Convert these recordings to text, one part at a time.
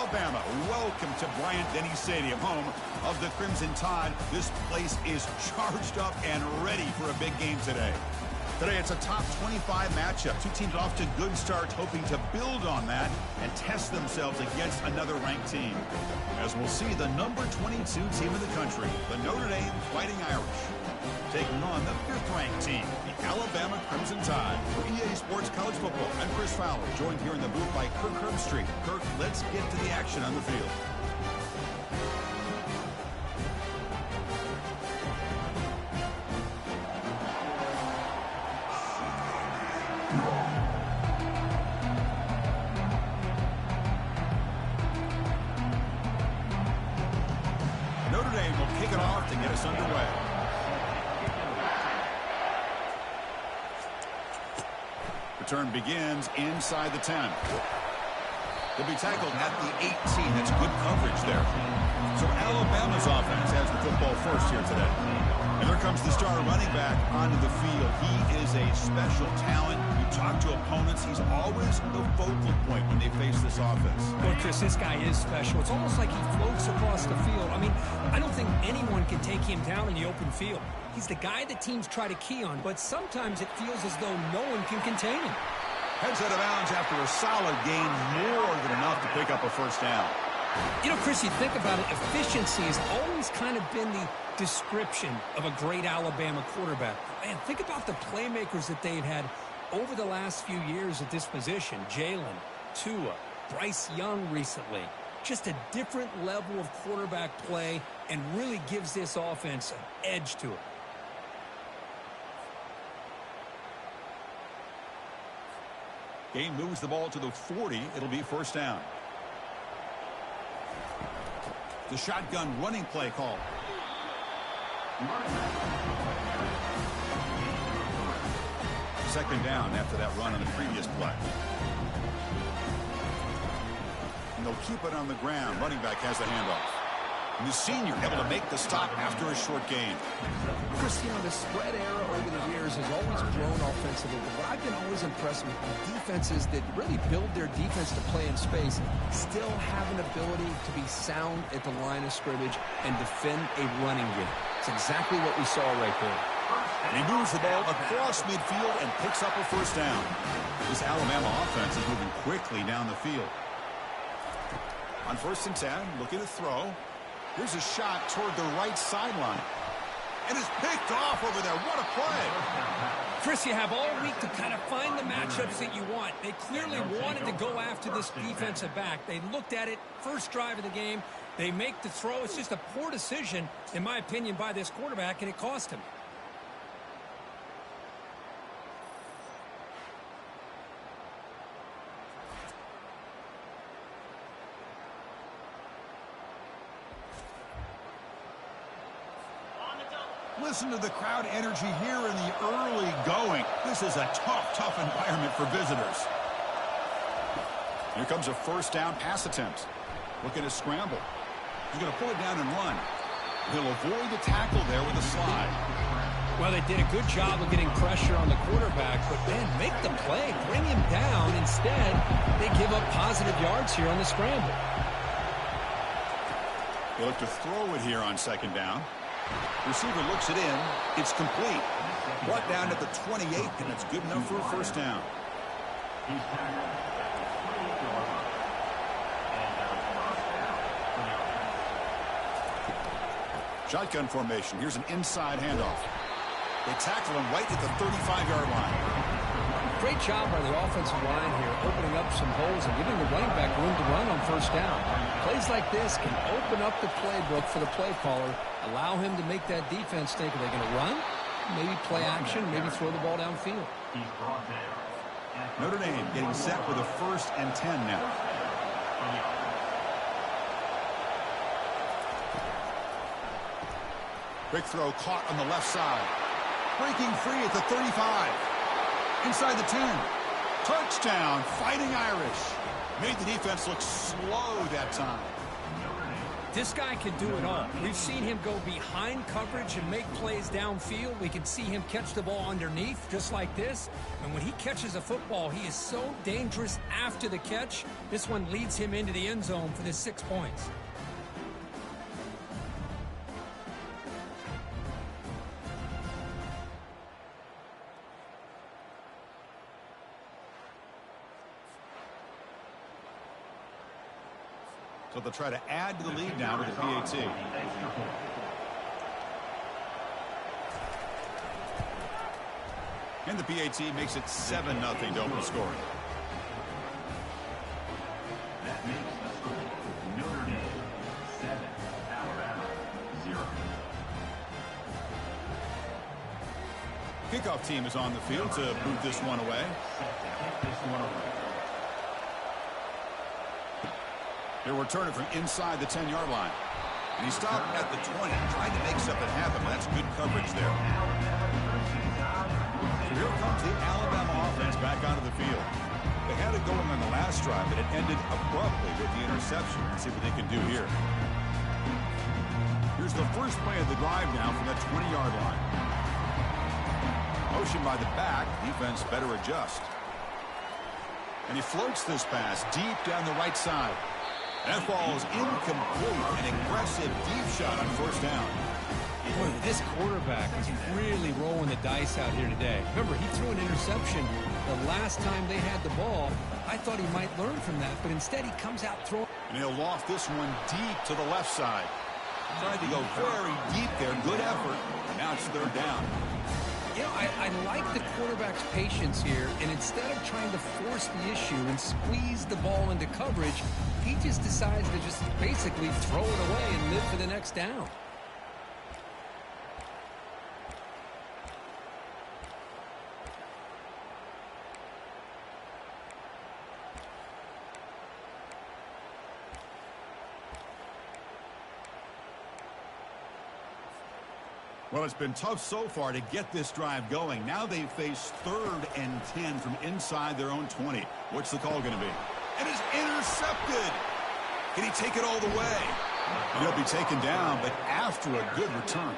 Alabama. Welcome to Bryant-Denny Stadium, home of the Crimson Tide. This place is charged up and ready for a big game today. Today, it's a top 25 matchup. Two teams off to good starts, hoping to build on that and test themselves against another ranked team. As we'll see, the number 22 team in the country, the Notre Dame Fighting Irish, taking on the 5th-ranked team, the Alabama Crimson Tide. For EA Sports College Football, I'm Chris Fowler, joined here in the booth by Kirk Herbstreit. Kirk, let's get to the action on the field. Notre Dame will kick it off to get us underway. Return begins inside the 10. They'll be tackled at the 18. That's good coverage there. So Alabama's offense has the football first here today. And there comes the star running back onto the field. He is a special talent. You talk to opponents, he's always the focal point when they face this offense. Well, Chris, this guy is special. It's almost like he floats across the field. I mean, I don't think anyone can take him down in the open field. He's the guy that teams try to key on, but sometimes it feels as though no one can contain him. Heads out of bounds after a solid gain, more than enough to pick up a first down. You know, Chris, you think about it, efficiency has always kind of been the description of a great Alabama quarterback. Man, think about the playmakers that they've had over the last few years at this position. Jalen, Tua, Bryce Young recently. Just a different level of quarterback play and really gives this offense an edge to it. Game moves the ball to the 40. It'll be first down. The shotgun running play call. Second down after that run on the previous play. And they'll keep it on the ground. Running back has the handoff. And the senior able to make the stop after a short gain. Chris, you know, the spread era over the years has always grown offensively, but what I've been always impressed with defenses that really build their defense to play in space still have an ability to be sound at the line of scrimmage and defend a running game. It's exactly what we saw right there. And he moves the ball across midfield and picks up a first down. This Alabama offense is moving quickly down the field. On 1st and 10, looking to throw. Here's a shot toward the right sideline. And it's picked off over there. What a play. Chris, you have all week to kind of find the matchups that you want. They clearly wanted to go after this defensive back. They looked at it first drive of the game. They make the throw. It's just a poor decision, in my opinion, by this quarterback, and it cost him. Listen to the crowd energy here in the early going. This is a tough environment for visitors. Here comes a first down pass attempt. Looking to scramble. He's going to pull it down and run. He'll avoid the tackle there with a slide. Well, they did a good job of getting pressure on the quarterback, but, man, make the play. Bring him down. Instead, they give up positive yards here on the scramble. They look to throw it here on second down. Receiver looks it in. It's complete. Brought down at the 28, and it's good enough for a first down. Shotgun formation. Here's an inside handoff. They tackle him right at the 35-yard line. Great job by the offensive line here, opening up some holes and giving the running back room to run on first down. Plays like this can open up the playbook for the play caller, allow him to make that defense think, are they going to run? Maybe play action, maybe throw the ball downfield. Notre Dame getting set with a 1st and 10 now. Quick throw caught on the left side. Breaking free at the 35. Inside the 10. Touchdown, Fighting Irish. Made the defense look slow that time. This guy can do it all. We've seen him go behind coverage and make plays downfield. We can see him catch the ball underneath, just like this. And when he catches a football, he is so dangerous after the catch. This one leads him into the end zone for the 6 points. So they'll try to add to the lead now with the PAT. And the PAT makes it 7-0 to open scoring. That makes the score Notre Dame 7, Alabama 0. Kickoff team is on the field to boot this one away. He'll return it from inside the 10-yard line. And he stopped at the 20, trying to make something happen. That's good coverage there. So here comes the Alabama offense back onto the field. They had it going on the last drive, but it ended abruptly with the interception. Let's see what they can do here. Here's the first play of the drive now from that 20-yard line. Motion by the back. Defense better adjust. And he floats this pass deep down the right side. That ball is incomplete. An aggressive deep shot on first down. Boy, this quarterback is really rolling the dice out here today. Remember, he threw an interception the last time they had the ball. I thought he might learn from that, but instead he comes out throwing. And he'll loft this one deep to the left side. Tried to go very deep there. Good effort. Now it's third down. You know, I like the quarterback's patience here, and instead of trying to force the issue and squeeze the ball into coverage, he just decides to just basically throw it away and live for the next down. Well, it's been tough so far to get this drive going. Now they face 3rd and 10 from inside their own 20. What's the call going to be? It is intercepted. Can he take it all the way? And he'll be taken down, but after a good return.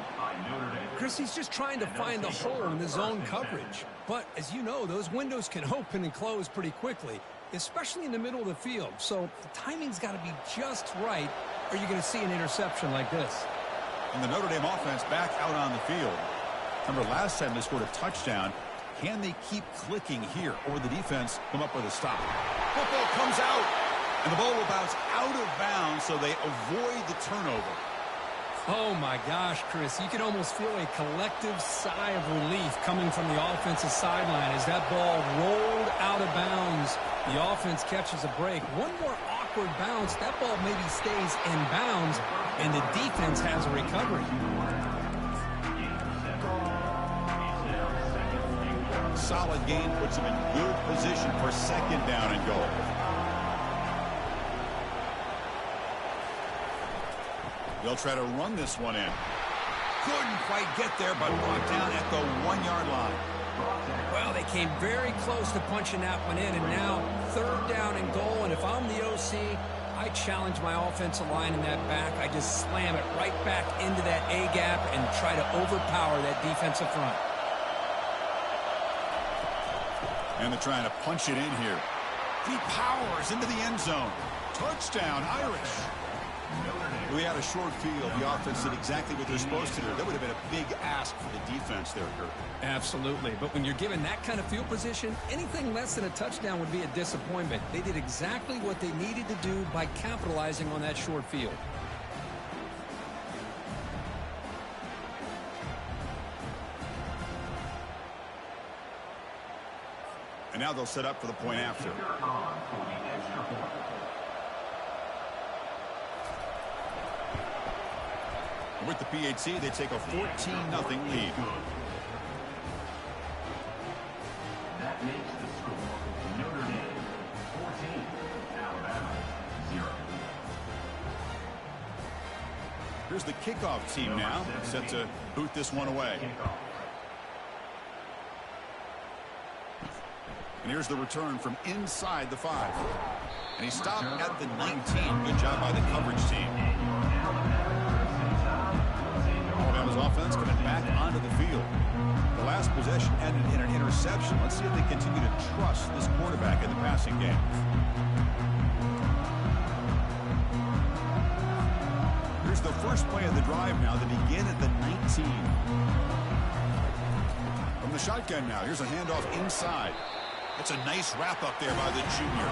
Chris, he's just trying to find the hole in the zone coverage. But as you know, those windows can open and close pretty quickly, especially in the middle of the field. So the timing's got to be just right, or you're going to see an interception like this. And the Notre Dame offense back out on the field. Remember, last time they scored a touchdown. Can they keep clicking here, or the defense come up with a stop? Football comes out, and the ball will bounce out of bounds, so they avoid the turnover. Oh, my gosh, Chris. You can almost feel a collective sigh of relief coming from the offensive sideline as that ball rolled out of bounds. The offense catches a break. One more awkward bounce. That ball maybe stays in bounds, and the defense has a recovery. Solid gain puts him in good position for 2nd down and goal. They'll try to run this one in. Couldn't quite get there, but brought down at the 1-yard line. Well, they came very close to punching that one in, and now 3rd down and goal. And if I'm the OC, I challenge my offensive line in that back. I just slam it right back into that A-gap and try to overpower that defensive front. And they're trying to punch it in here. He powers into the end zone. Touchdown, Irish. We had a short field. The offense did exactly what they're supposed to do. That would have been a big ask for the defense there, Kurt. Absolutely. But when you're given that kind of field position, anything less than a touchdown would be a disappointment. They did exactly what they needed to do by capitalizing on that short field. And now they'll set up for the point after. With the PAT, they take a 14-0 lead. That makes the score Notre Dame 14, Alabama 0. Here's the kickoff team now, set to boot this one away. And here's the return from inside the 5. And he stopped at the 19. Good job by the coverage team. Alabama's offense coming back onto the field. The last possession ended in an interception. Let's see if they continue to trust this quarterback in the passing game. Here's the first play of the drive now. They begin at the 19. From the shotgun now, here's a handoff inside. That's a nice wrap-up there by the junior.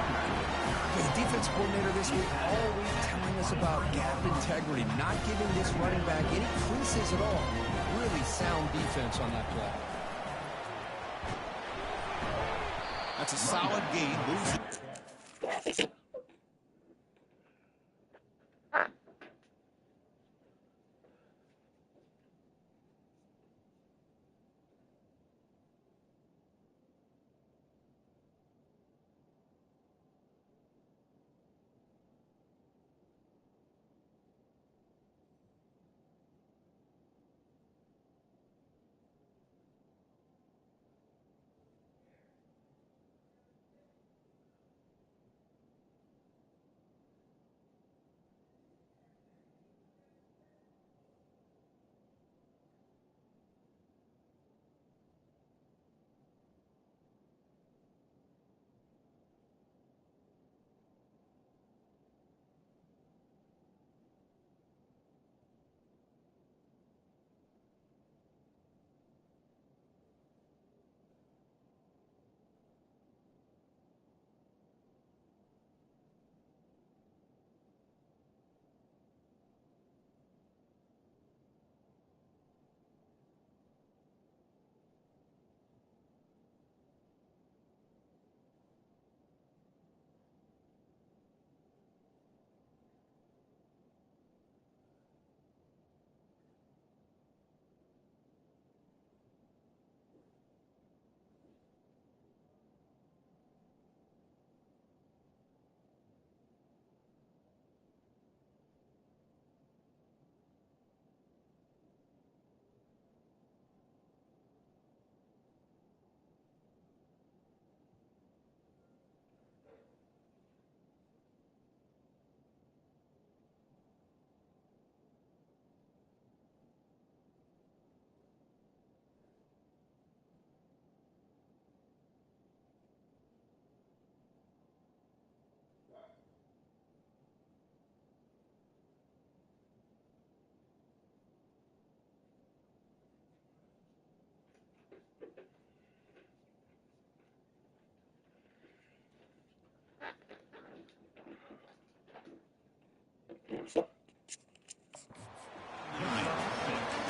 The defense coordinator this week always telling us about gap integrity, not giving this running back any creases at all. Really sound defense on that play. That's a solid gain. Moves it.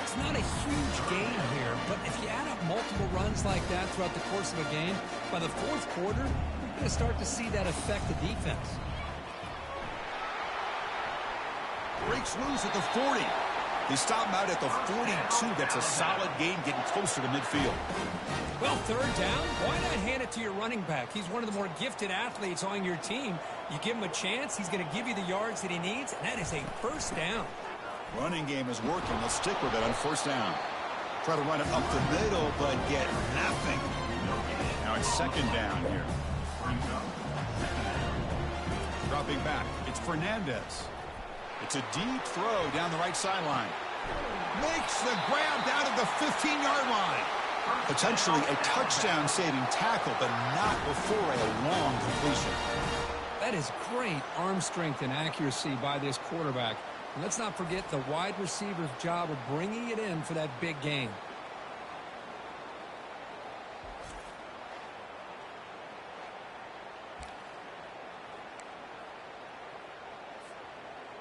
It's not a huge gain here, but if you add up multiple runs like that throughout the course of a game, by the fourth quarter, you're going to start to see that affect the defense. Breaks loose at the 40. They stop him out at the 42. That's a solid gain, getting closer to midfield. Well, third down, why not hand it to your running back? He's one of the more gifted athletes on your team. You give him a chance, he's going to give you the yards that he needs, and that is a first down. Running game is working. Let's stick with it on first down. Try to run it up the middle, but get nothing. Now it's second down here. Dropping back, it's Fernandez. It's a deep throw down the right sideline. Makes the grab down at the 15-yard line. Potentially a touchdown-saving tackle, but not before a long completion. That is great arm strength and accuracy by this quarterback. And let's not forget the wide receiver's job of bringing it in for that big gain.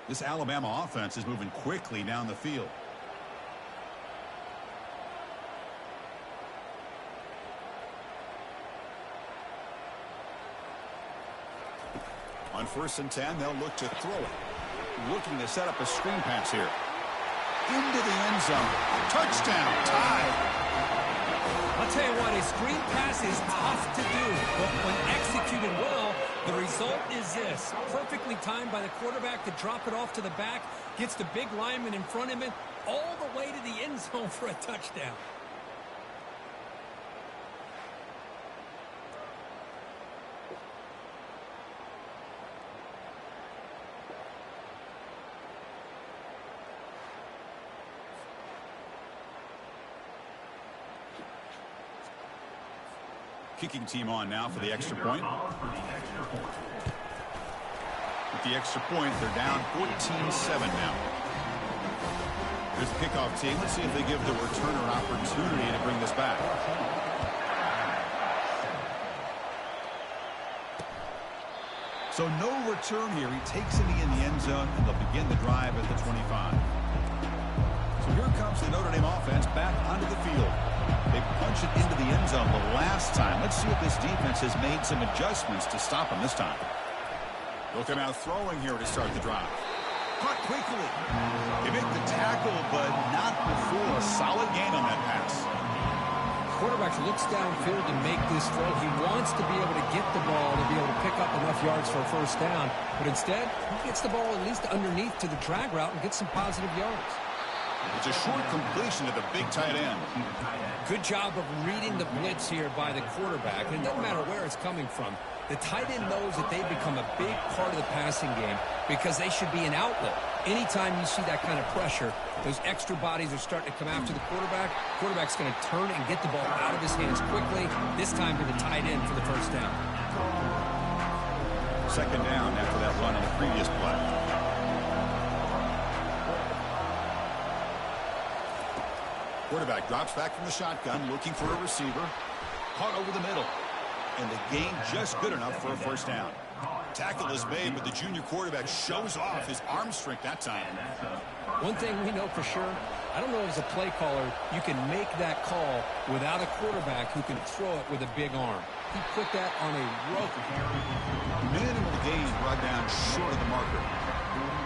This Alabama offense is moving quickly down the field. On 1st and 10, they'll look to throw it. Looking to set up a screen pass here. Into the end zone. Touchdown. Tie. I'll tell you what, a screen pass is tough to do, but when executed well, the result is this. Perfectly timed by the quarterback to drop it off to the back, gets the big lineman in front of him, all the way to the end zone for a touchdown. Kicking team on now for the extra point. With the extra point, they're down 14-7 now. Here's the kickoff team. Let's see if they give the returner opportunity to bring this back. So no return here. He takes it in the end zone, and they'll begin the drive at the 25. So here comes the Notre Dame offense back onto the field. They punch it into the end zone the last time. Let's see if this defense has made some adjustments to stop them this time. They'll come out throwing here to start the drive. Caught quickly. They make the tackle, but not before a solid gain on that pass. Quarterback looks downfield to make this throw. He wants to be able to get the ball to be able to pick up enough yards for a first down. But instead, he gets the ball at least underneath to the drag route and gets some positive yards. It's a short completion to the big tight end. Good job of reading the blitz here by the quarterback. And it doesn't matter where it's coming from. The tight end knows that they've become a big part of the passing game because they should be an outlet. Anytime you see that kind of pressure, those extra bodies are starting to come after the quarterback. Quarterback's going to turn and get the ball out of his hands quickly, this time to the tight end for the first down. Second down after that run on the previous play. Quarterback drops back from the shotgun, looking for a receiver. Caught over the middle. And the gain just good enough for a first down. Tackle is made, but the junior quarterback shows off his arm strength that time. One thing we know for sure, I don't know as a play caller, you can make that call without a quarterback who can throw it with a big arm. He put that on a rope. Minimal gain brought down short of the marker.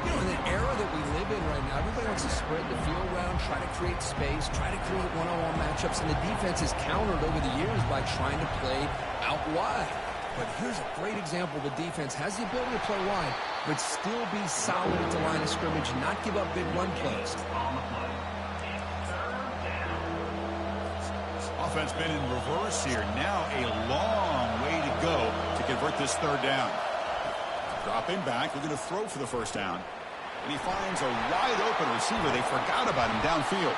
You know, in the era that we live in right now, everybody wants to spread the field around, try to create space, try to create one-on-one matchups, and the defense is countered over the years by trying to play out wide. But here's a great example. The defense has the ability to play wide, but still be solid at the line of scrimmage and not give up big run plays. Offense been in reverse here. Now a long way to go to convert this third down. Dropping back, looking to throw for the first down. And he finds a wide-open receiver. They forgot about him downfield.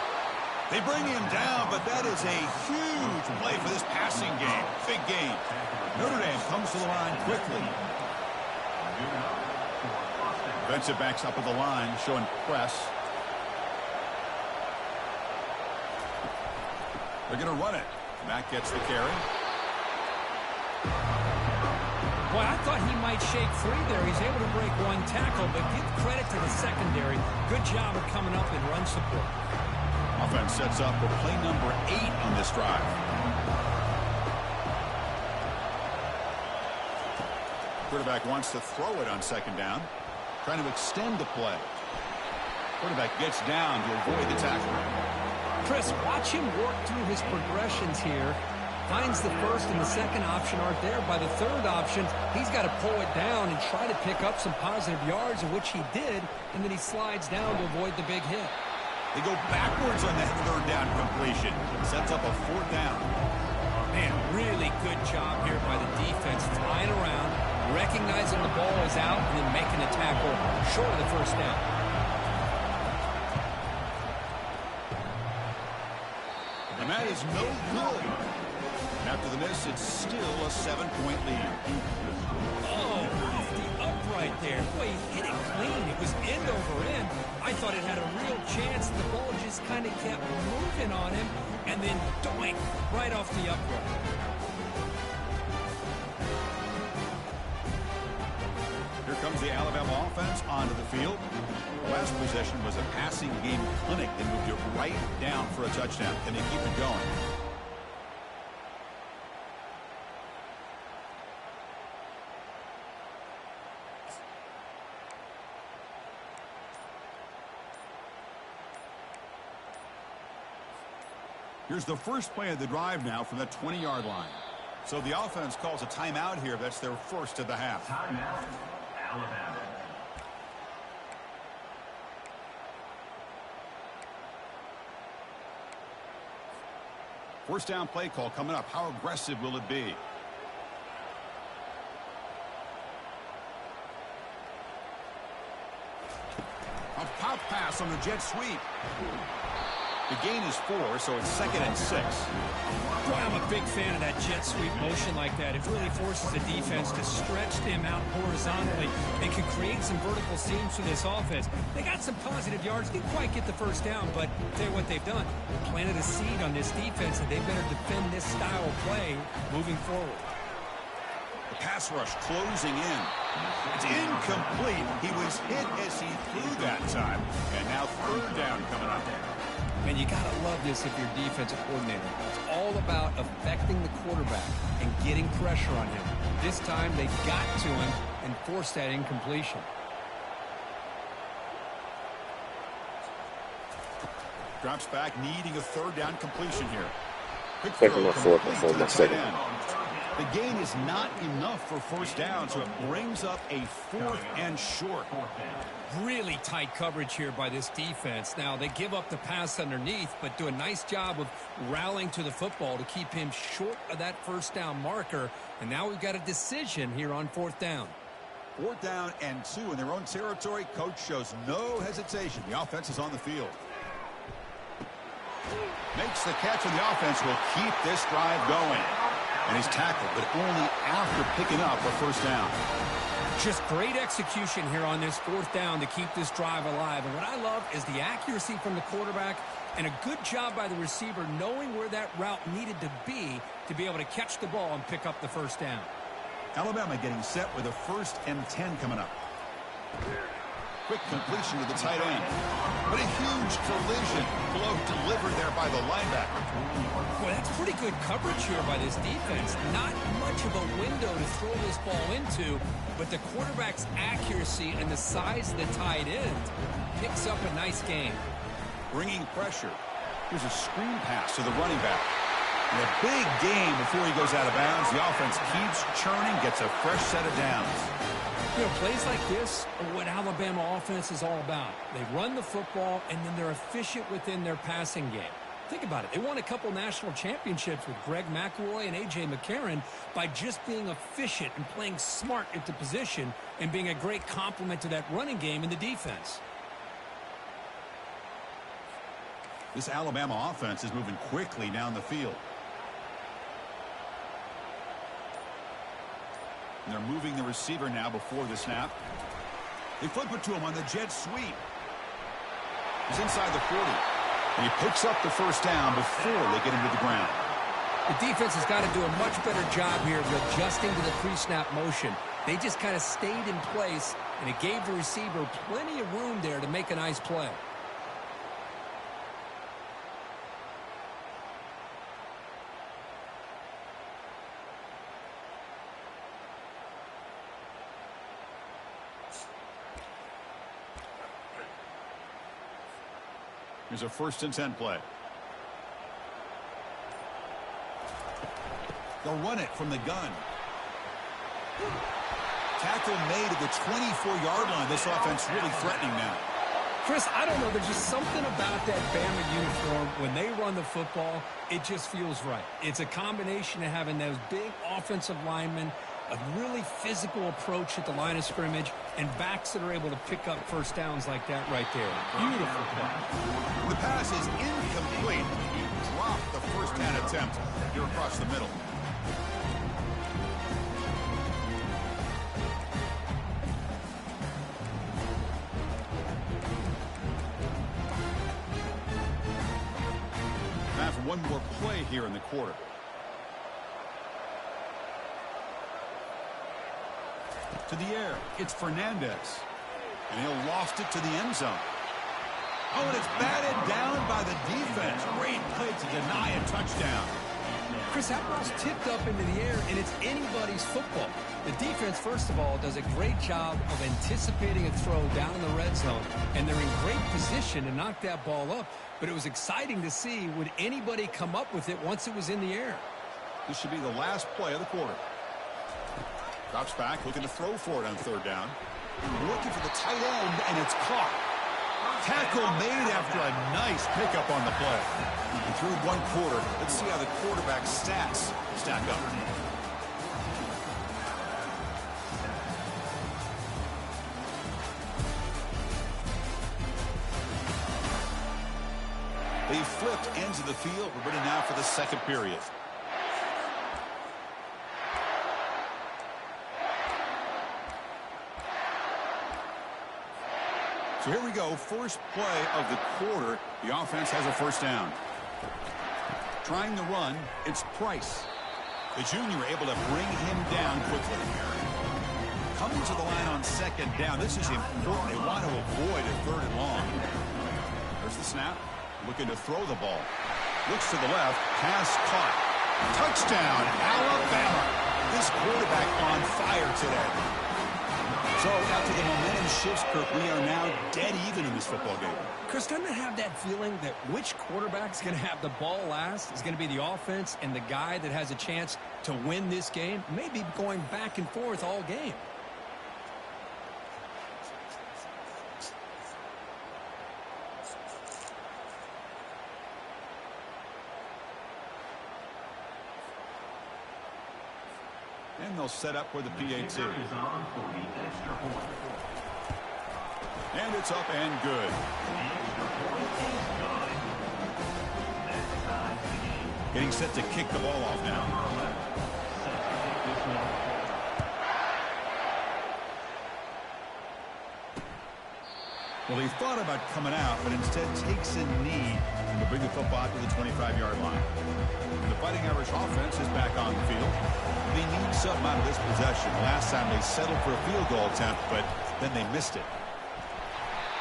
They bring him down, but that is a huge play for this passing game. Big game. Notre Dame comes to the line quickly. Defensive backs up at the line, showing press. They're going to run it. Mack gets the carry. Boy, I thought he might shake free there. He's able to break one tackle, but give credit to the secondary. Good job of coming up in run support. Offense sets up for play number 8 on this drive. Quarterback wants to throw it on second down. Trying to extend the play. Quarterback gets down to avoid the tackle. Chris, watch him work through his progressions here. Finds the first and the second option aren't there. By the third option, he's got to pull it down and try to pick up some positive yards, of which he did, and then he slides down to avoid the big hit. They go backwards on that third down completion. Sets up a fourth down. Man, really good job here by the defense, flying around, recognizing the ball is out, and then making a tackle short of the first down. And that is no good. After the miss, it's still a 7-point lead. Oh, off the upright there. Boy, he hit it clean. It was end over end. I thought it had a real chance. The ball just kind of kept moving on him, and then doink, right off the upright. Here comes the Alabama offense onto the field. The last possession was a passing game clinic. They moved it right down for a touchdown. Can they keep it going? Here's the first play of the drive now from the 20-yard line. So the offense calls a timeout here. That's their first of the half. Timeout, Alabama. First down play call coming up. How aggressive will it be? A pop pass on the jet sweep. The gain is 4, so it's 2nd and 6. Boy, I'm a big fan of that jet sweep motion like that. It really forces the defense to stretch them out horizontally and can create some vertical seams for this offense. They got some positive yards, didn't quite get the first down, but tell you what they've done. Planted a seed on this defense, and they better defend this style of play moving forward. The pass rush closing in. It's incomplete. He was hit as he threw that time. And now 3rd down coming up. And you got to love this if you're a defensive coordinator. It's all about affecting the quarterback and getting pressure on him. This time they got to him and forced that incompletion. Drops back, needing a 3rd down completion here. Quick Taking my 4th before my 2nd. The gain is not enough for 1st down, so it brings up a 4th and short. Really tight coverage here by this defense. Now, they give up the pass underneath, but do a nice job of rallying to the football to keep him short of that 1st down marker. And now we've got a decision here on 4th down. 4th down and 2 in their own territory. Coach shows no hesitation. The offense is on the field. Makes the catch, and the offense will keep this drive going. And he's tackled, but only after picking up a 1st down. Just great execution here on this 4th down to keep this drive alive. And what I love is the accuracy from the quarterback and a good job by the receiver knowing where that route needed to be able to catch the ball and pick up the 1st down. Alabama getting set with a 1st and 10 coming up. Quick completion to the tight end. But a huge collision blow delivered there by the linebacker. Boy, that's pretty good coverage here by this defense. Not much of a window to throw this ball into, but the quarterback's accuracy and the size of the tight end picks up a nice gain. Bringing pressure. Here's a screen pass to the running back. And a big gain before he goes out of bounds. The offense keeps churning, gets a fresh set of downs. You know, plays like this are what Alabama offense is all about. They run the football, and then they're efficient within their passing game. Think about it. They won a couple national championships with Greg McElroy and A.J. McCarron by just being efficient and playing smart at the position and being a great complement to that running game in the defense. This Alabama offense is moving quickly down the field. And they're moving the receiver now before the snap. They flip it to him on the jet sweep. He's inside the 40. And he picks up the 1st down before they get him to the ground. The defense has got to do a much better job here of adjusting to the pre-snap motion. They just kind of stayed in place, and it gave the receiver plenty of room there to make a nice play. Here's a 1st and 10 play. They'll run it from the gun. Tackle made at the 24-yard line. This offense really threatening now. Chris, I don't know. There's just something about that Bama uniform. When they run the football, it just feels right. It's a combination of having those big offensive linemen, a really physical approach at the line of scrimmage, and backs that are able to pick up 1st downs like that right there. Beautiful play. The pass is incomplete. He dropped the 1st down attempt here across the middle. Now for one more play here in the quarter. To the air, it's Fernandez. And he'll loft it to the end zone. Oh, and it's batted down by the defense. Great play to deny a touchdown. Chris, that ball's tipped up into the air, and it's anybody's football. The defense, first of all, does a great job of anticipating a throw down in the red zone, and they're in great position to knock that ball up. But it was exciting to see, would anybody come up with it once it was in the air? This should be the last play of the quarter. Drops back, looking to throw for it on 3rd down. Looking for the tight end, and it's caught. Tackle made after a nice pickup on the play. And through one quarter, let's see how the quarterback's stats stack up. They flipped ends of the field. We're ready now for the second period. So here we go. First play of the quarter. The offense has a first down. Trying the run, it's Price. The junior able to bring him down quickly. Coming to the line on second down. This is important. They want to avoid a third and long. There's the snap. Looking to throw the ball. Looks to the left. Pass caught. Touchdown, Alabama. This quarterback on fire today. So after the momentum shifts, Kirk, we are now dead even in this football game. Chris, doesn't it have that feeling that which quarterback's going to have the ball last is going to be the offense, and the guy that has a chance to win this game may be going back and forth all game? And they'll set up for the PAT. And it's up and good. Getting set to kick the ball off now. Well, he thought about coming out, but instead takes a knee to bring the football to the 25-yard line. The Fighting Irish offense is back on the field. They need something out of this possession. Last time they settled for a field goal attempt, but then they missed it.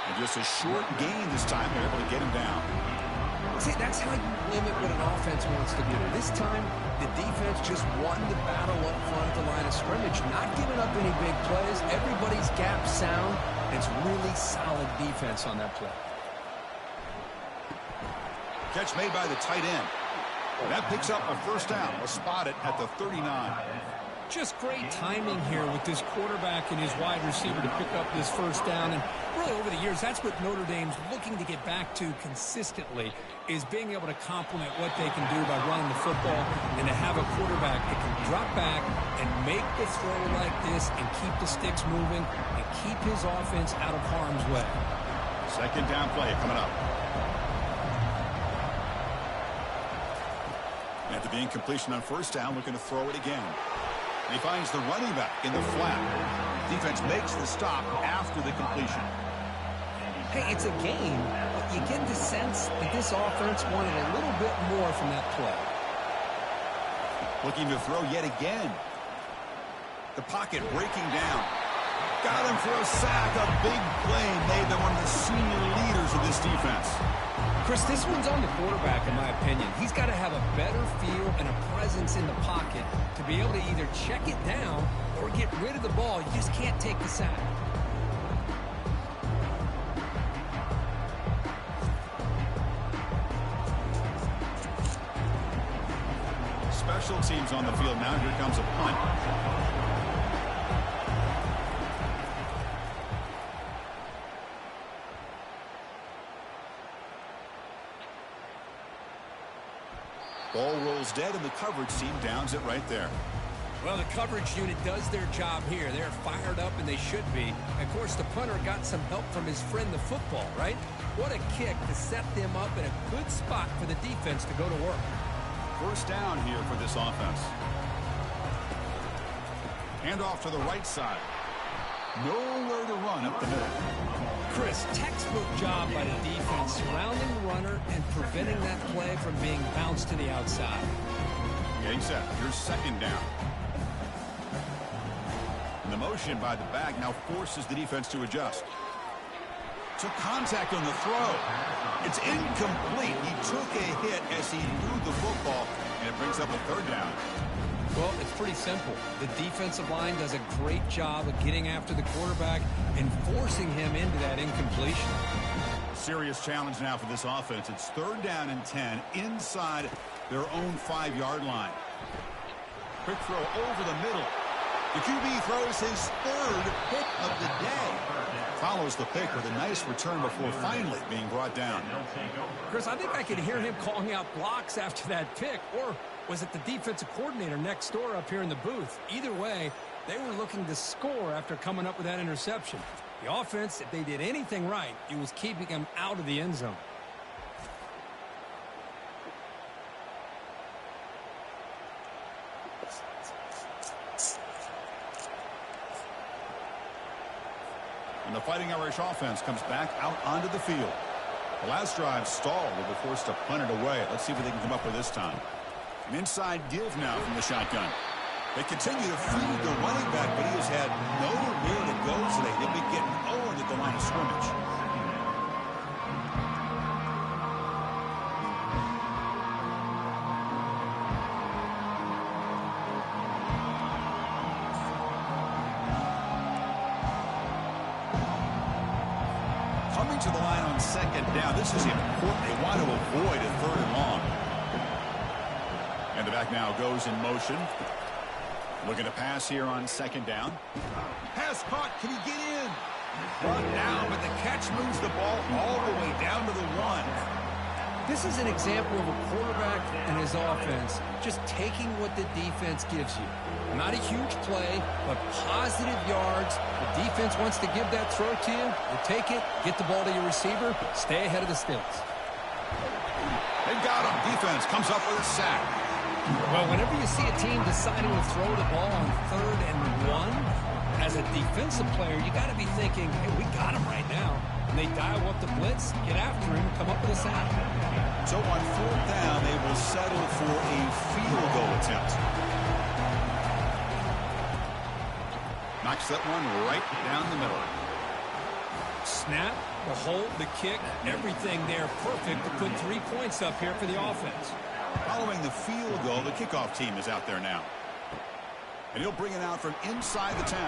And just a short gain this time, they're able to get him down. See, that's how you limit what an offense wants to do. This time, the defense just won the battle up front at the line of scrimmage, not giving up any big plays. Everybody's gap sound. It's really solid defense on that play. Catch made by the tight end. That picks up a first down. We'll spot it at the 39. Just great timing here with this quarterback and his wide receiver to pick up this first down. And really over the years, that's what Notre Dame's looking to get back to consistently, is being able to complement what they can do by running the football and to have a quarterback that can drop back and make the throw like this and keep the sticks moving and keep his offense out of harm's way. Second down play coming up. After the incompletion on first down, looking to throw it again. And he finds the running back in the flat. Defense makes the stop after the completion. Hey, it's a game, but you get the sense that this offense wanted a little bit more from that play. Looking to throw yet again. The pocket breaking down. Got him for a sack. A big play made by one of the senior leaders of this defense. Chris, this one's on the quarterback, in my opinion. He's got to have a better feel and a presence in the pocket to be able to either check it down or get rid of the ball. You just can't take the sack. Special teams on the field now. Here comes a punt. Ball rolls dead, and the coverage team downs it right there. Well, the coverage unit does their job here. They're fired up, and they should be. Of course, the punter got some help from his friend, the football, right? What a kick to set them up in a good spot for the defense to go to work. First down here for this offense. Hand off to the right side. Nowhere to run up the middle. Chris, textbook job by the defense surrounding the runner and preventing that play from being bounced to the outside. Getting set. Here's second down. And the motion by the back now forces the defense to adjust. Took contact on the throw. It's incomplete. He took a hit as he threw the football, and it brings up a third down. Well, it's pretty simple. The defensive line does a great job of getting after the quarterback and forcing him into that incompletion. Serious challenge now for this offense. It's third down and 10 inside their own 5-yard line. Quick throw over the middle. The QB throws his third pick of the day. Follows the pick with a nice return before finally being brought down. Chris, I think I could hear him calling out blocks after that pick, or was it the defensive coordinator next door up here in the booth? Either way, they were looking to score after coming up with that interception. The offense, if they did anything right, it was keeping them out of the end zone. And the Fighting Irish offense comes back out onto the field. The last drive stalled. They'll be forced to punt it away. Let's see what they can come up with this time. An inside give now from the shotgun. They continue to feed the running back, but he has had nowhere to go today. He'll be getting Owen at the line of scrimmage. Coming to the line on second down. This is important. They want to avoid a third and long. And the back now goes in motion. Looking to pass here on second down. Pass caught. Can he get in? Brought down, but the catch moves the ball all the way down to the 1. This is an example of a quarterback and his offense just taking what the defense gives you. Not a huge play, but positive yards. The defense wants to give that throw to you. You take it, get the ball to your receiver, stay ahead of the stills. They got him. Defense comes up with a sack. Well, whenever you see a team deciding to throw the ball on 3rd and 1, as a defensive player, you got to be thinking, hey, we got him right now. And they dial up the blitz, get after him, come up with a sack. So on 4th down, they will settle for a field goal attempt. Knocks that one right down the middle. Snap, the hold, the kick, everything there perfect to put 3 points up here for the offense. Following the field goal, the kickoff team is out there now. And he'll bring it out from inside the 10.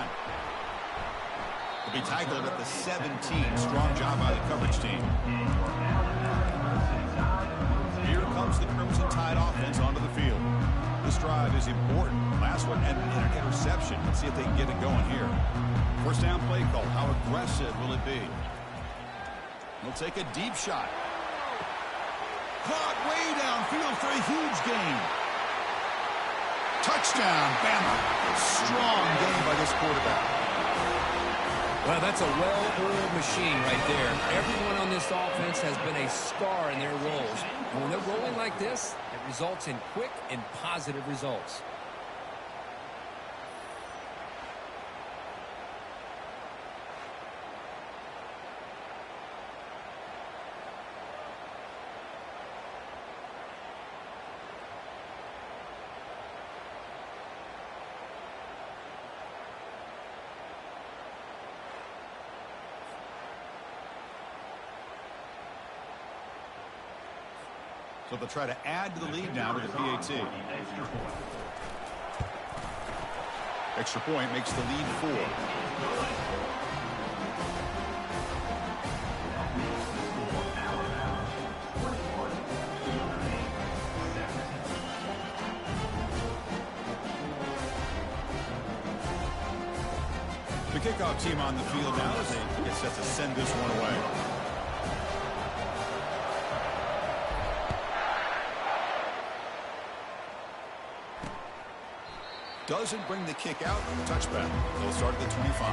He'll be tackled at the 17. Strong job by the coverage team. Here comes the Crimson Tide offense onto the field. This drive is important. Last one ended in an interception. Let's see if they can get it going here. First down play call. How aggressive will it be? He'll take a deep shot. Caught way downfield for a huge gain. Touchdown, Bama. Strong game by this quarterback. Well, that's a well-oiled machine right there. Everyone on this offense has been a star in their roles. And when they're rolling like this, it results in quick and positive results. So they'll try to add to the lead now with the PAT. Extra point makes the lead 4. The kickoff team on the field now as they get set to send this one away. Doesn't bring the kick out on the touchback. They'll start at the 25.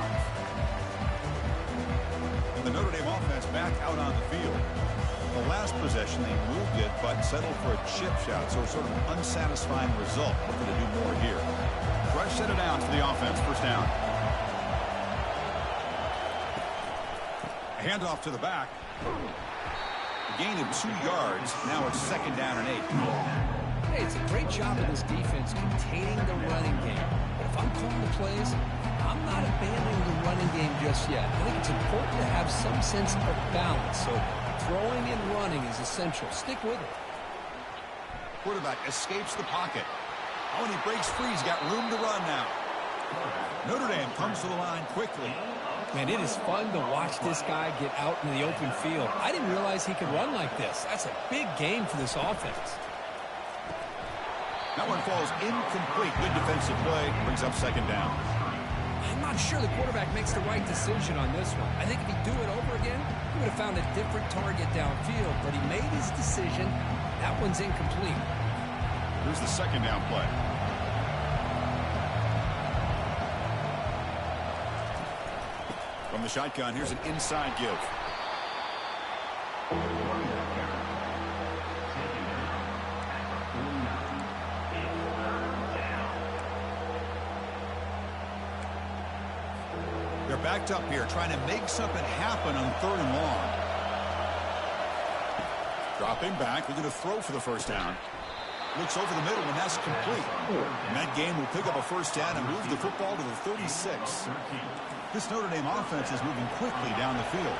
And the Notre Dame offense back out on the field. The last possession, they moved it, but settled for a chip shot, so sort of an unsatisfying result. Looking to do more here. Fresh set of downs for the offense. First down. A handoff to the back. A gain of 2 yards. Now it's 2nd down and 8. Hey, it's a great job of this defense containing the running game. But if I'm calling the plays, I'm not abandoning the running game just yet. I think it's important to have some sense of balance. So throwing and running is essential. Stick with it. Quarterback escapes the pocket. Oh, and he breaks free. He's got room to run now. Notre Dame comes to the line quickly. Man, it is fun to watch this guy get out in the open field. I didn't realize he could run like this. That's a big game for this offense. That one falls incomplete. Good defensive play. Brings up 2nd down. I'm not sure the quarterback makes the right decision on this one. I think if he'd do it over again, he would have found a different target downfield. But he made his decision. That one's incomplete. Here's the 2nd down play. From the shotgun, here's an inside give. backed up here, trying to make something happen on 3rd and long. Dropping back, looking to throw for the first down. Looks over the middle, and that's complete. And that game will pick up a first down and move the football to the 36. This Notre Dame offense is moving quickly down the field.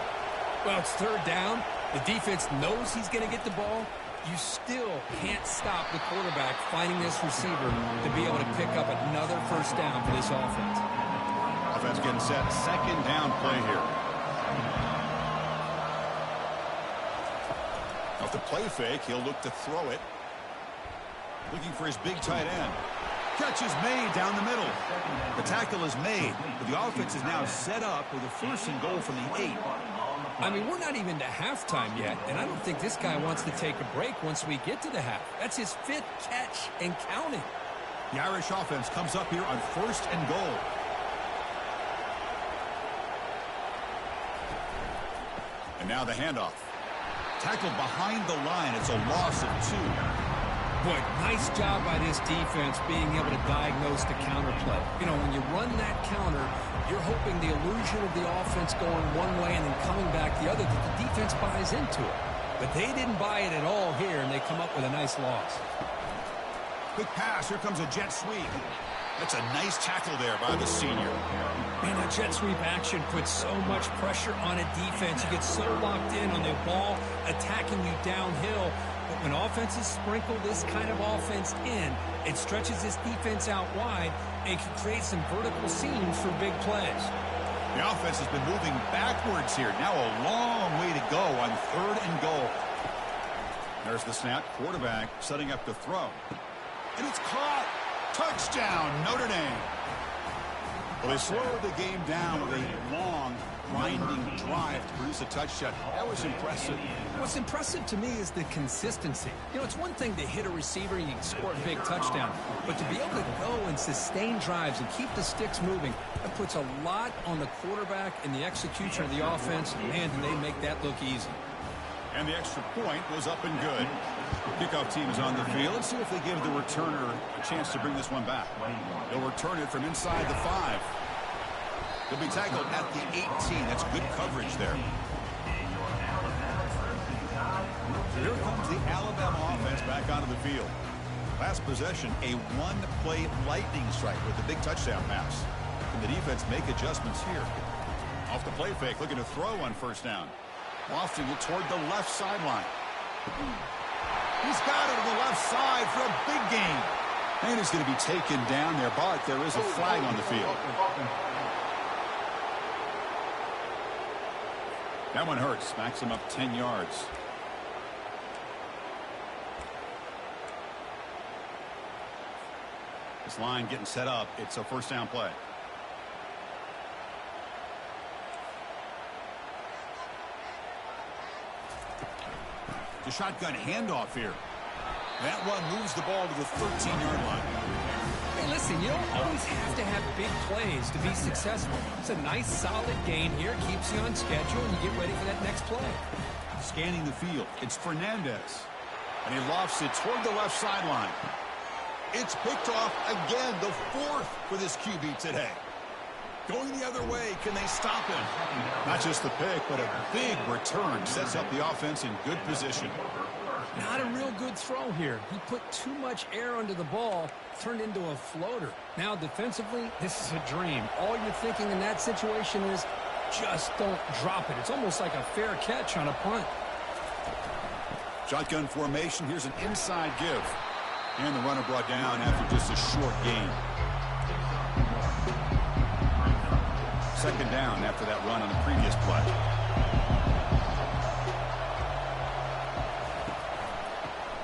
Well, it's 3rd down. The defense knows he's going to get the ball. You still can't stop the quarterback finding this receiver to be able to pick up another first down for this offense. Offense getting set. 2nd down play here. Off the play fake, he'll look to throw it. Looking for his big tight end. Catch is made down the middle. The tackle is made, but the offense is now set up with a 1st and goal from the 8. I mean, we're not even to halftime yet, and I don't think this guy wants to take a break once we get to the half. That's his 5th catch and counting. The Irish offense comes up here on 1st and goal. And now the handoff. Tackled behind the line. It's a loss of 2. Boy, nice job by this defense being able to diagnose the counter play. You know, when you run that counter, you're hoping the illusion of the offense going one way and then coming back the other, that the defense buys into it. But they didn't buy it at all here, and they come up with a nice loss. Quick pass. Here comes a jet sweep. That's a nice tackle there by the senior. Man, that jet sweep action puts so much pressure on a defense. You get so locked in on the ball attacking you downhill. But when offenses sprinkle this kind of offense in, it stretches this defense out wide and can create some vertical seams for big plays. The offense has been moving backwards here. Now a long way to go on 3rd and goal. There's the snap. Quarterback setting up to throw. And it's caught. Touchdown, Notre Dame. Well, they slowed the game down with a long, grinding drive to produce a touchdown. That was impressive. What's impressive to me is the consistency. You know, it's one thing to hit a receiver and you can score a big touchdown, but to be able to go and sustain drives and keep the sticks moving, that puts a lot on the quarterback and the execution of the offense. Man, do they make that look easy. And the extra point was up and good. Kickoff team is on the field. Let's see if they give the returner a chance to bring this one back. They'll return it from inside the 5. They'll be tackled at the 18. That's good coverage there. Here comes the Alabama offense back onto the field. Last possession, a 1-play lightning strike with a big touchdown pass. And the defense make adjustments here. Off the play fake, looking to throw on 1st down. Lofting it toward the left sideline. He's got it on the left side for a big gain. And he's going to be taken down there, but there is a flag on the field. That one hurts. Backs him up 10 yards. This line getting set up. It's a 1st down play. The shotgun handoff here. That one moves the ball to the 13-yard line. Hey, listen, you don't always have to have big plays to be successful. It's a nice, solid gain here. Keeps you on schedule, and you get ready for that next play. Scanning the field. It's Fernandez. And he lofts it toward the left sideline. It's picked off again, the 4th for this QB today. Going the other way, can they stop him? Not just the pick, but a big return sets up the offense in good position. Not a real good throw here. He put too much air under the ball, turned into a floater. Now defensively, this is a dream. All you're thinking in that situation is just don't drop it. It's almost like a fair catch on a punt. Shotgun formation. Here's an inside give. And the runner brought down after just a short gain. 2nd down after that run on the previous play.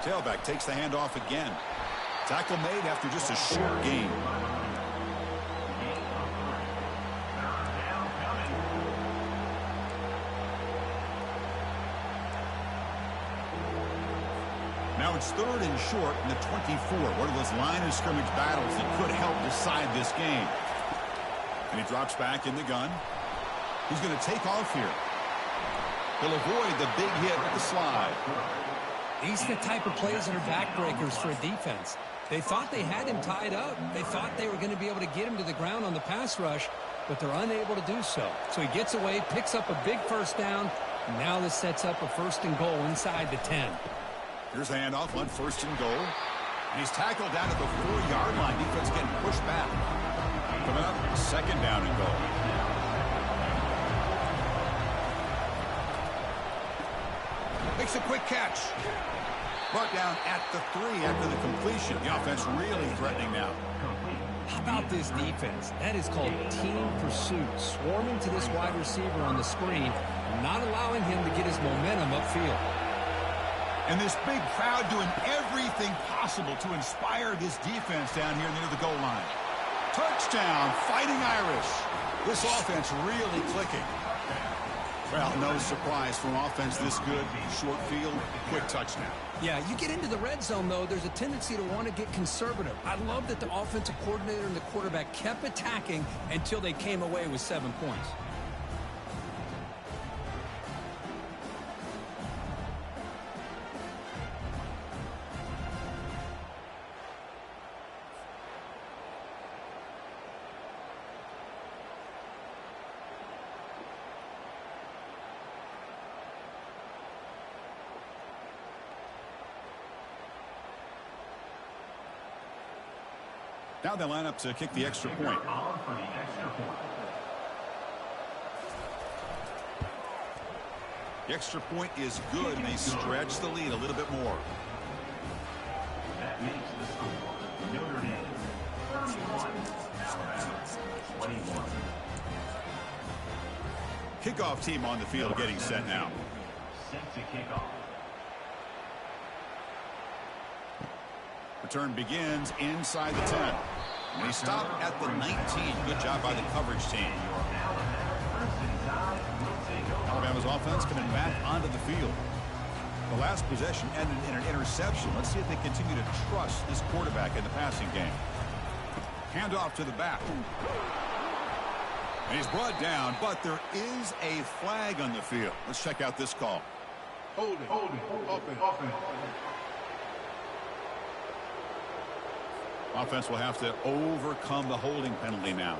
Tailback takes the handoff again. Tackle made after just a short gain. Now it's 3rd and short in the 24. One of those line of scrimmage battles that could help decide this game. And he drops back in the gun. He's going to take off here. He'll avoid the big hit with the slide. These are the type of plays that are backbreakers for a defense. They thought they had him tied up. They thought they were going to be able to get him to the ground on the pass rush. but they're unable to do so. So he gets away, picks up a big first down. Now this sets up a 1st and goal inside the 10. Here's the handoff on 1st and goal. And he's tackled down at the 4-yard line. Defense getting pushed back. Coming up, 2nd down and goal. Makes a quick catch. Brought down at the 3 after the completion. The offense really threatening now. How about this defense? That is called team pursuit. Swarming to this wide receiver on the screen, not allowing him to get his momentum upfield. And this big crowd doing everything possible to inspire this defense down here near the goal line. Touchdown, Fighting Irish. This offense really clicking. Well, no surprise from offense this good. Short field, quick touchdown. Yeah, you get into the red zone, though, there's a tendency to want to get conservative. I love that the offensive coordinator and the quarterback kept attacking until they came away with 7 points. Now they line up to kick the extra point. The extra point is good, and they stretch the lead a little bit more. That makes the score Notre Dame 31, Alabama 21. Kickoff team on the field getting set now. Set to kick off. Return begins inside the 10. And they stop at the 19. Good job by the coverage team. Alabama's offense coming back onto the field. The last possession ended in an interception. Let's see if they continue to trust this quarterback in the passing game. Handoff to the back. And he's brought down, but there is a flag on the field. Let's check out this call. Hold it. Open. Offense will have to overcome the holding penalty now.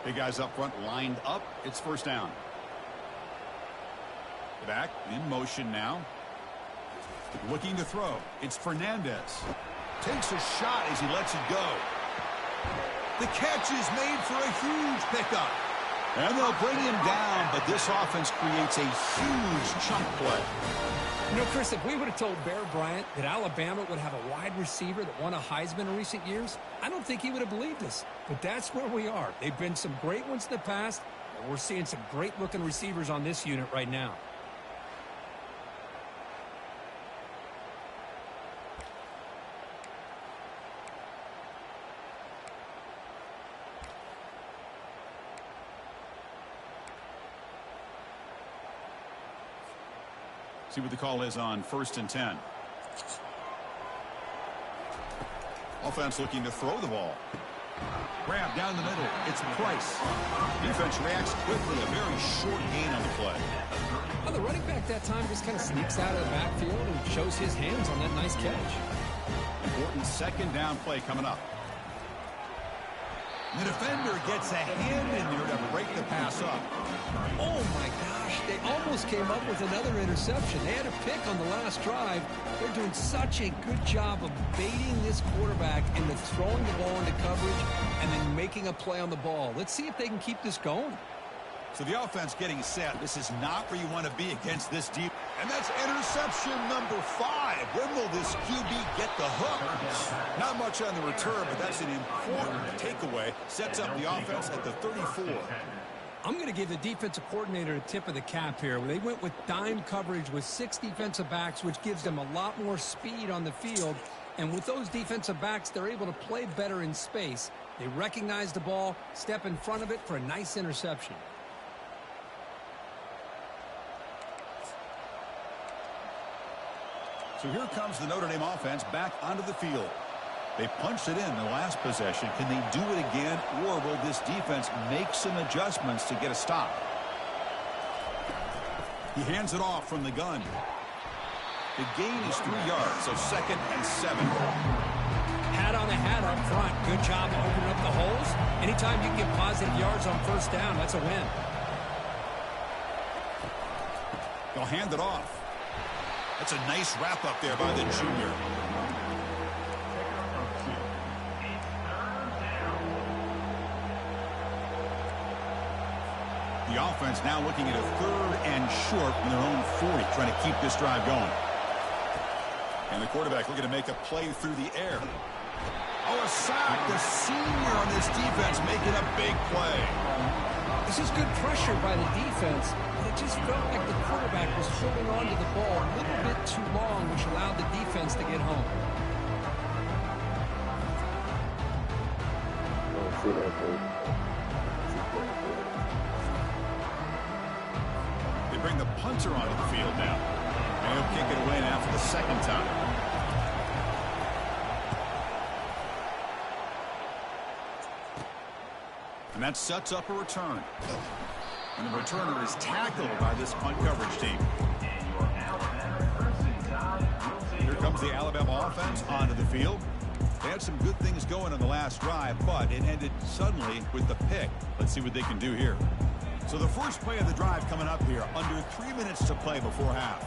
Big guys up front lined up. It's 1st down. Back in motion now. Looking to throw. It's Fernandez. Takes a shot as he lets it go. The catch is made for a huge pickup. And they'll bring him down, but this offense creates a huge chunk play. You know, Chris, if we would have told Bear Bryant that Alabama would have a wide receiver that won a Heisman in recent years, I don't think he would have believed us. But that's where we are. They've been some great ones in the past, and we're seeing some great-looking receivers on this unit right now. See what the call is on 1st and 10. Offense looking to throw the ball. Grab down the middle. It's Price. Defense reacts quickly. A very short gain on the play. Well, the running back that time just kind of sneaks out of the backfield and shows his hands on that nice catch. Important 2nd down play coming up. The defender gets a hand in there to break the pass up. Oh, my gosh. They almost came up with another interception. They had a pick on the last drive. They're doing such a good job of baiting this quarterback into throwing the ball into coverage and then making a play on the ball. Let's see if they can keep this going. So the offense getting set. This is not where you want to be against this deep. And that's interception number 5. When will this QB get the hook? Not much on the return, but that's an important takeaway. Sets up the offense at the 34. I'm going to give the defensive coordinator a tip of the cap here. They went with dime coverage with 6 defensive backs, which gives them a lot more speed on the field. And with those defensive backs, they're able to play better in space. They recognize the ball, step in front of it for a nice interception. So here comes the Notre Dame offense back onto the field. They punched it in the last possession. Can they do it again, or will this defense make some adjustments to get a stop? He hands it off from the gun. The gain is 3 yards, so 2nd and 7. Hat on they had up front. Good job opening up the holes. Anytime you can get positive yards on first down, that's a win. They'll hand it off. That's a nice wrap up there by the junior. The offense now looking at a 3rd and short from their own 40, trying to keep this drive going. And the quarterback looking to make a play through the air. Oh, a sack. The senior on this defense making a big play. This is good pressure by the defense, but it just felt like the quarterback was holding on to the ball a little bit too long, which allowed the defense to get home. They bring the punter onto the field now. And he'll kick it away now for the 2nd time. And that sets up a return. And the returner is tackled by this punt coverage team. Here comes the Alabama offense onto the field. They had some good things going on the last drive, but it ended suddenly with the pick. Let's see what they can do here. So the first play of the drive coming up here. Under 3 minutes to play before half.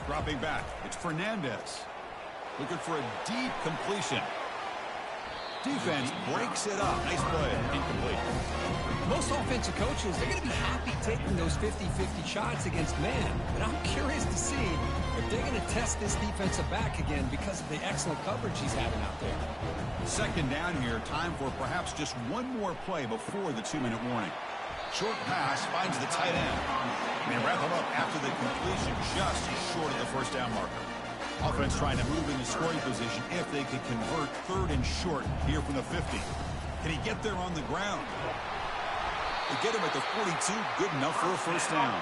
Dropping back. It's Fernandez. Looking for a deep completion. Defense breaks it up. Nice play. Incomplete. Most offensive coaches, they're going to be happy taking those 50-50 shots against man. But I'm curious to see if they're going to test this defensive back again because of the excellent coverage he's having out there. 2nd down here. Time for perhaps just one more play before the 2-minute warning. Short pass finds the tight end. And they wrap him up after the completion just short of the first down marker. Offense trying to move into scoring position if they could convert 3rd and short here from the 50. Can he get there on the ground? They get him at the 42. Good enough for a first down.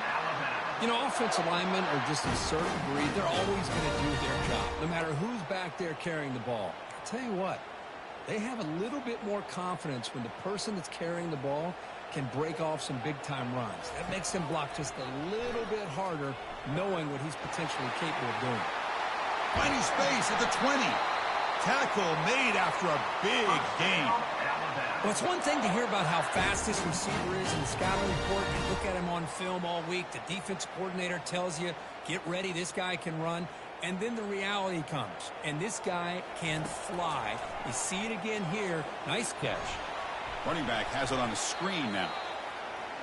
You know, offensive linemen are just a certain breed. They're always going to do their job, no matter who's back there carrying the ball. I'll tell you what, they have a little bit more confidence when the person that's carrying the ball can break off some big-time runs. That makes him block just a little bit harder, knowing what he's potentially capable of doing. Finding space at the 20. Tackle made after a big gain. Well, it's one thing to hear about how fast this receiver is in the scouting report. You look at him on film all week. The defense coordinator tells you, get ready, this guy can run. And then the reality comes, and this guy can fly. You see it again here. Nice catch. Running back has it on the screen now.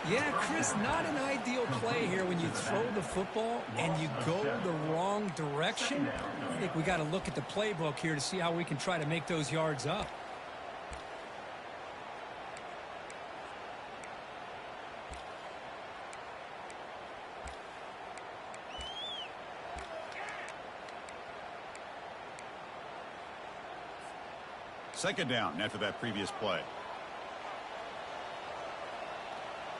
Yeah, Chris, not an ideal play here when you throw the football and you go the wrong direction. I think we got to look at the playbook here to see how we can try to make those yards up. Second down after that previous play.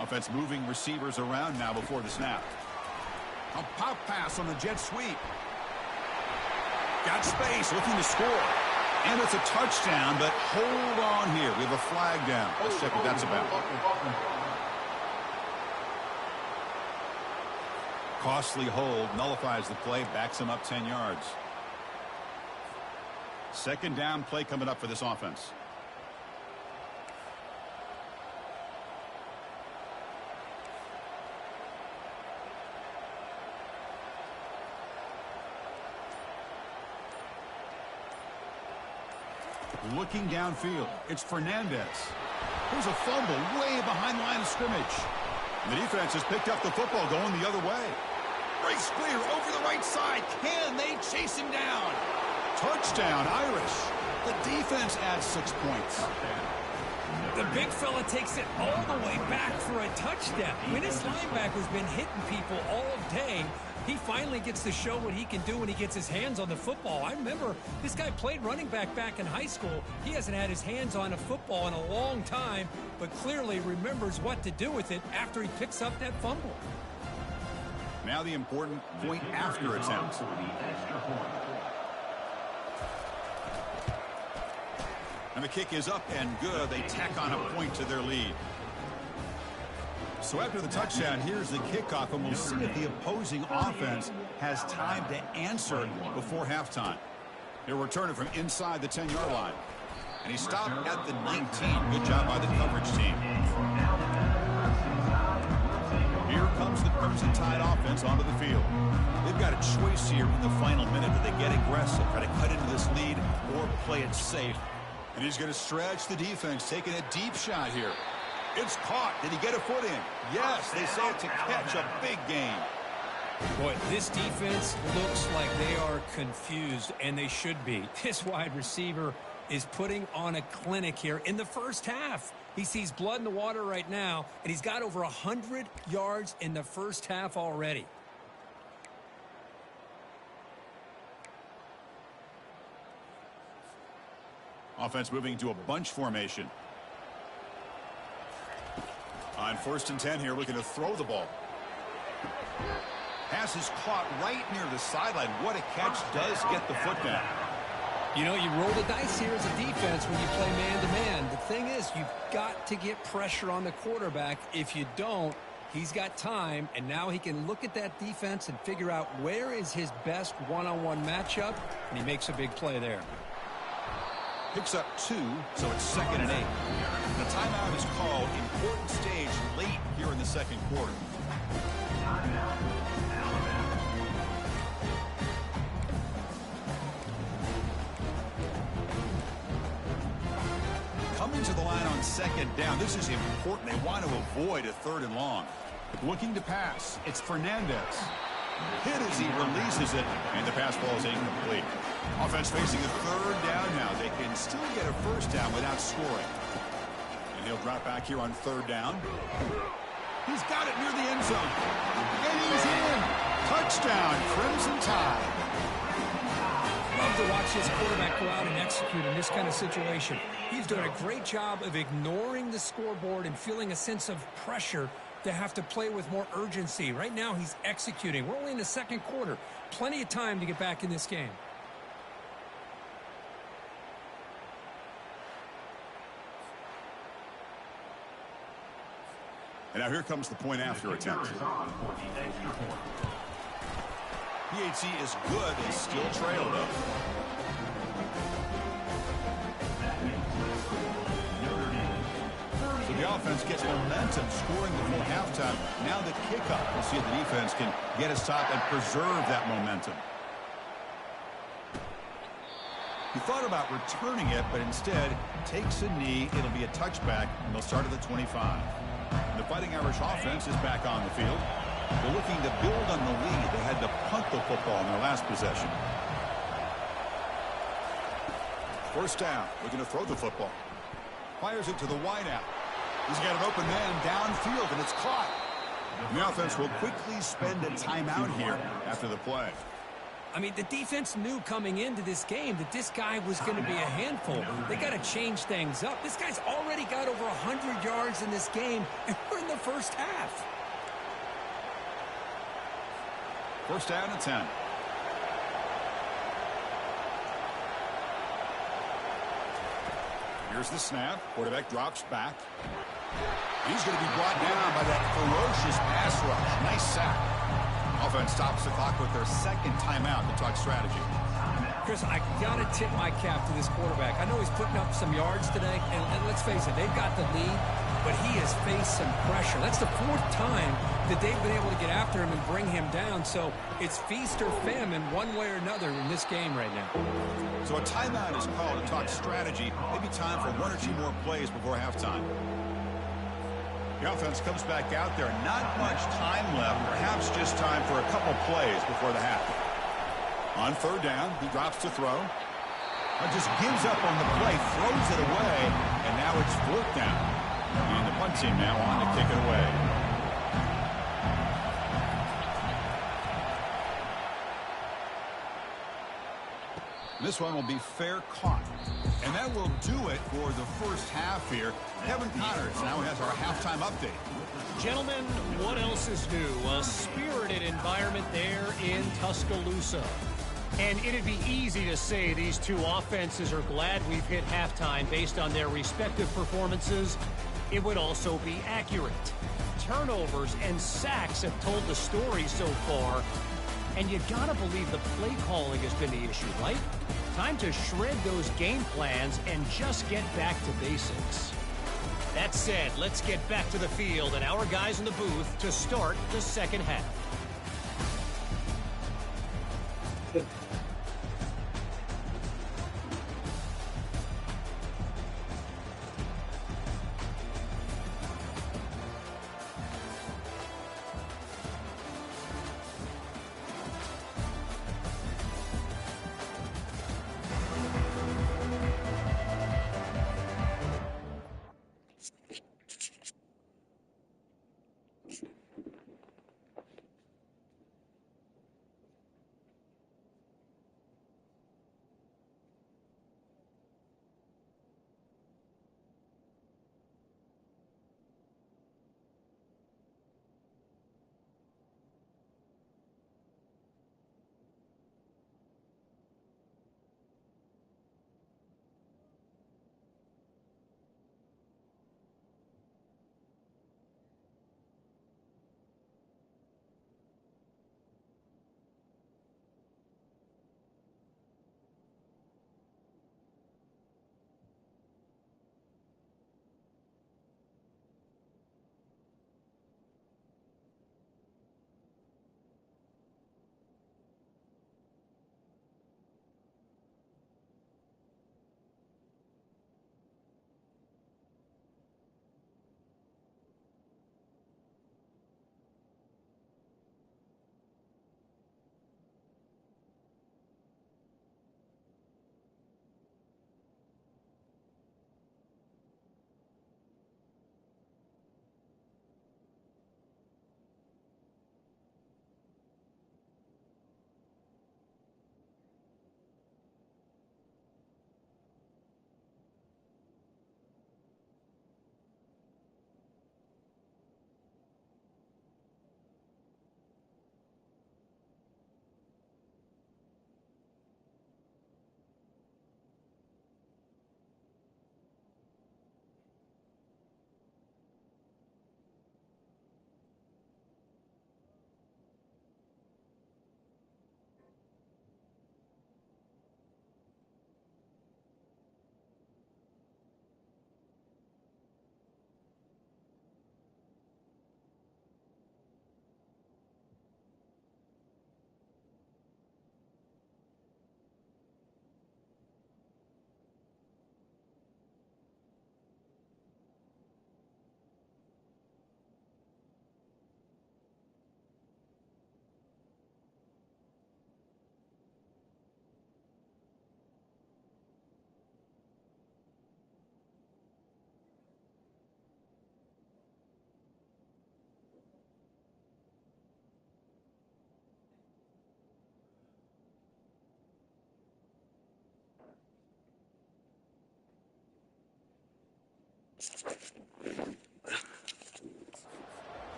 Offense moving receivers around now before the snap. A pop pass on the jet sweep. Got space, looking to score. And it's a touchdown, but hold on here. We have a flag down. Let's check what that's about. Costly hold, nullifies the play, backs him up 10 yards. Second down play coming up for this offense. Looking downfield, it's Fernandez. There's a fumble way behind the line of scrimmage. And the defense has picked up the football going the other way. Breaks clear over the right side. Can they chase him down? Touchdown, Irish. The defense adds 6 points. The big fella takes it all the way back for a touchdown. When this linebacker's been hitting people all day, he finally gets to show what he can do when he gets his hands on the football. I remember this guy played running back in high school. He hasn't had his hands on a football in a long time, but clearly remembers what to do with it after he picks up that fumble. Now the important point after attempt. And the kick is up and good. They tack on a point to their lead. So after the touchdown, here's the kickoff, and we'll see if the opposing offense has time to answer before halftime. They're returning from inside the 10-yard line. And he stopped at the 19. Good job by the coverage team. Here comes the Crimson Tide offense onto the field. They've got a choice here in the final minute. Do they get aggressive, try to cut into this lead, or play it safe? And he's going to stretch the defense, taking a deep shot here. It's caught. Did he get a foot in? Yes, they say it's a catch, a big gain. Boy, this defense looks like they are confused, and they should be. This wide receiver is putting on a clinic here in the first half. He sees blood in the water right now, and he's got over 100 yards in the first half already. Offense moving into a bunch formation. On 1st and 10 here, looking to throw the ball. Pass is caught right near the sideline. What a catch, does get the foot down. You know, you roll the dice here as a defense when you play man-to-man. The thing is, you've got to get pressure on the quarterback. If you don't, he's got time, and now he can look at that defense and figure out where is his best one-on-one matchup, and he makes a big play there. Picks up 2, so it's 2nd and 8. The timeout is called. Important stage late here in the second quarter. Coming to the line on 2nd down. This is important. They want to avoid a 3rd and long. Looking to pass. It's Fernandez. Hit as he releases it, and the pass ball is incomplete. Offense facing a 3rd down now. They can still get a 1st down without scoring. And he'll drop back here on 3rd down. He's got it near the end zone. And he's in. Touchdown, Crimson Tide. Love to watch this quarterback go out and execute in this kind of situation. He's doing a great job of ignoring the scoreboard and feeling a sense of pressure to have to play with more urgency. Right now, he's executing. We're only in the second quarter. Plenty of time to get back in this game. And now here comes the point after attempt. PHC is good. They still trail, though. So the offense gets momentum, scoring before halftime. Now the kickoff. We'll see if the defense can get a stop and preserve that momentum. He thought about returning it, but instead takes a knee. It'll be a touchback, and they'll start at the 25. The Fighting Irish offense is back on the field. They're looking to build on the lead. They had to punt the football in their last possession. 1st down, looking to throw the football. Fires it to the wideout. He's got an open man downfield, and it's caught. And the offense will quickly spend a timeout here after the play. I mean, the defense knew coming into this game that this guy was going to be a handful. They got to change things up. This guy's already got over 100 yards in this game, and we're in the first half. 1st down and 10. Here's the snap. Quarterback drops back. He's going to be brought down by that ferocious pass rush. Nice sack. Offense stops the clock with their 2nd timeout to talk strategy. Chris, I got to tip my cap to this quarterback. I know he's putting up some yards today, and let's face it, they've got the lead, but he has faced some pressure. That's the 4th time that they've been able to get after him and bring him down, so it's feast or famine one way or another in this game right now. So a timeout is called to talk strategy. Maybe time for 1 or 2 more plays before halftime. The offense comes back out there. Not much time left. Perhaps just time for a couple plays before the half. On 3rd down, he drops to throw. Just gives up on the play, throws it away, and now it's 4th down. And the punt team now on to kick it away. This one will be fair caught. And that will do it for the first half here. Kevin Connors now has our halftime update. Gentlemen, what else is new? A spirited environment there in Tuscaloosa. And it'd be easy to say these two offenses are glad we've hit halftime based on their respective performances. It would also be accurate. Turnovers and sacks have told the story so far. And you gotta believe the play calling has been the issue, right? Time to shred those game plans and just get back to basics. That said, let's get back to the field and our guys in the booth to start the second half.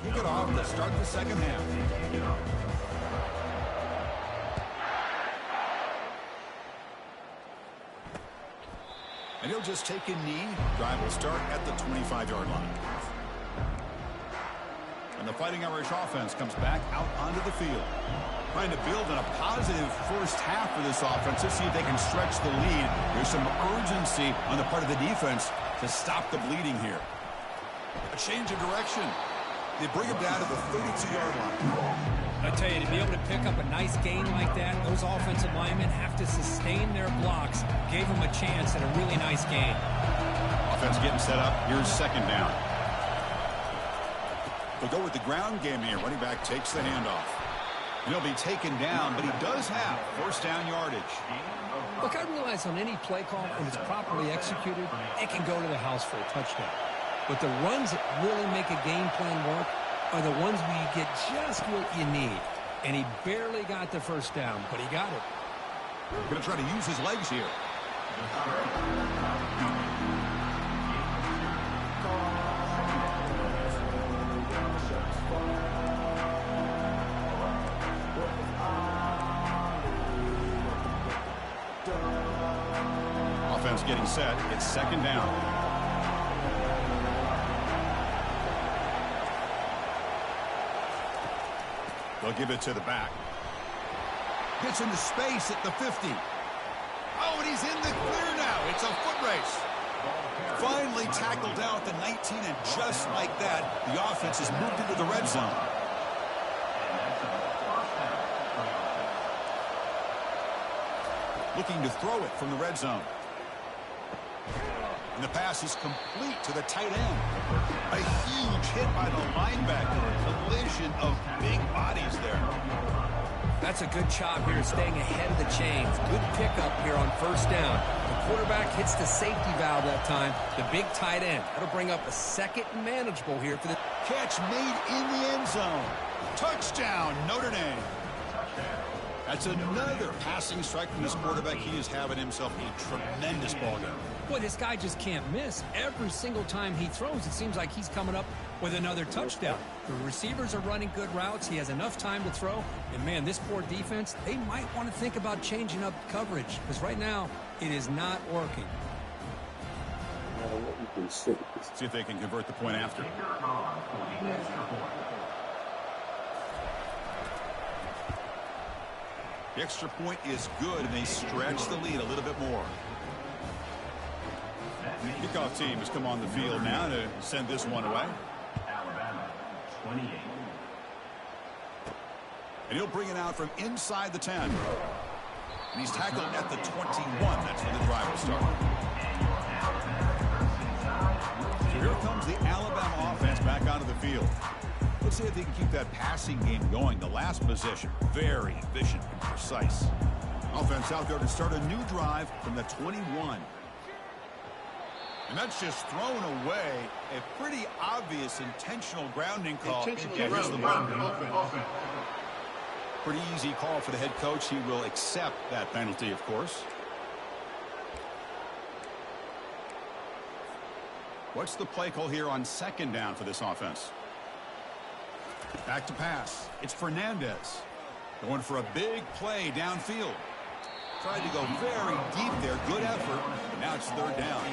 Kick it off to start the second half. And he'll just take a knee. Drive will start at the 25-yard line. And the Fighting Irish offense comes back out onto the field. Trying to build in a positive first half for this offense to see if they can stretch the lead. There's some urgency on the part of the defense to stop the bleeding here. A change of direction. They bring him down to the 32-yard line. I tell you, to be able to pick up a nice gain like that, those offensive linemen have to sustain their blocks. Gave them a chance at a really nice gain. Offense getting set up. Here's second down. They'll go with the ground game here. Running back takes the handoff. And he'll be taken down, but he does have first down yardage. Look, I realize on any play call, when it's properly executed, it can go to the house for a touchdown. But the runs that really make a game plan work are the ones where you get just what you need. And he barely got the first down, but he got it. Going to try to use his legs here. Offense getting set. It's second down. They'll give it to the back. Gets into space at the 50. Oh, and he's in the clear now. It's a foot race. Finally tackled down at the 19, and just like that, the offense has moved into the red zone. Looking to throw it from the red zone. And the pass is complete to the tight end. A huge hit by the linebacker. Collision of big bodies there. That's a good job here, staying ahead of the chains. Good pickup here on first down. The quarterback hits the safety valve that time. The big tight end. That'll bring up a second and manageable here for the catch made in the end zone. Touchdown, Notre Dame. That's another passing strike from this quarterback. He is having himself a tremendous ball game. Boy, this guy just can't miss. Every single time he throws, it seems like he's coming up with another touchdown. The receivers are running good routes. He has enough time to throw. And, man, this poor defense, they might want to think about changing up coverage because right now it is not working. See if they can convert the point after. The extra point is good, and they stretch the lead a little bit more. Kickoff team has come on the field now to send this one away. Alabama, 28. And he'll bring it out from inside the 10. And he's tackled at the 21. That's where the drive will start. So here comes the Alabama offense back onto the field. Let's see if they can keep that passing game going. The last possession, very efficient and precise. Offense out there to start a new drive from the 21. And that's just thrown away. A pretty obvious intentional grounding call. Pretty easy call for the head coach. He will accept that penalty, of course. What's the play call here on second down for this offense? Back to pass. It's Fernandez. Going for a big play downfield. Tried to go very deep there. Good effort. But now it's third down.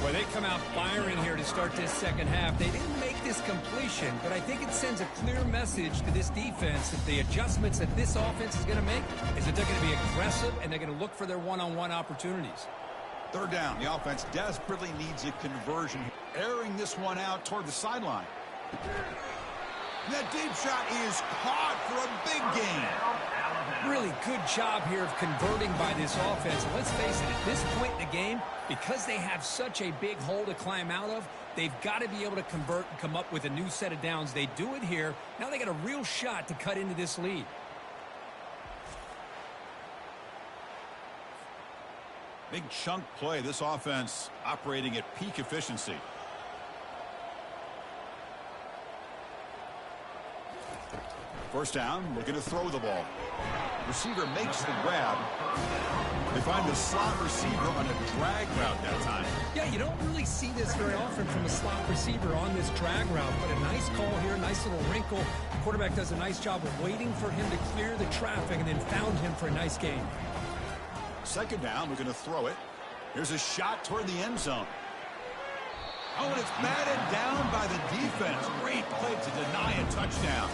Boy, they come out firing here to start this second half. They didn't make this completion, but I think it sends a clear message to this defense that the adjustments that this offense is going to make is that they're going to be aggressive and they're going to look for their one-on-one opportunities. Third down. The offense desperately needs a conversion. Airing this one out toward the sideline. That deep shot is caught for a big gain. Really good job here of converting by this offense. And let's face it, at this point in the game, because they have such a big hole to climb out of, they've got to be able to convert and come up with a new set of downs. They do it here. Now they got a real shot to cut into this lead. Big chunk play. This offense operating at peak efficiency. First down, we're going to throw the ball. Receiver makes the grab. They find the slot receiver on a drag route that time. Yeah, you don't really see this very often from a slot receiver on this drag route, but a nice call here, nice little wrinkle. The quarterback does a nice job of waiting for him to clear the traffic and then found him for a nice gain. Second down, we're going to throw it. Here's a shot toward the end zone. Oh, and it's batted down by the defense. Great play to deny a touchdown.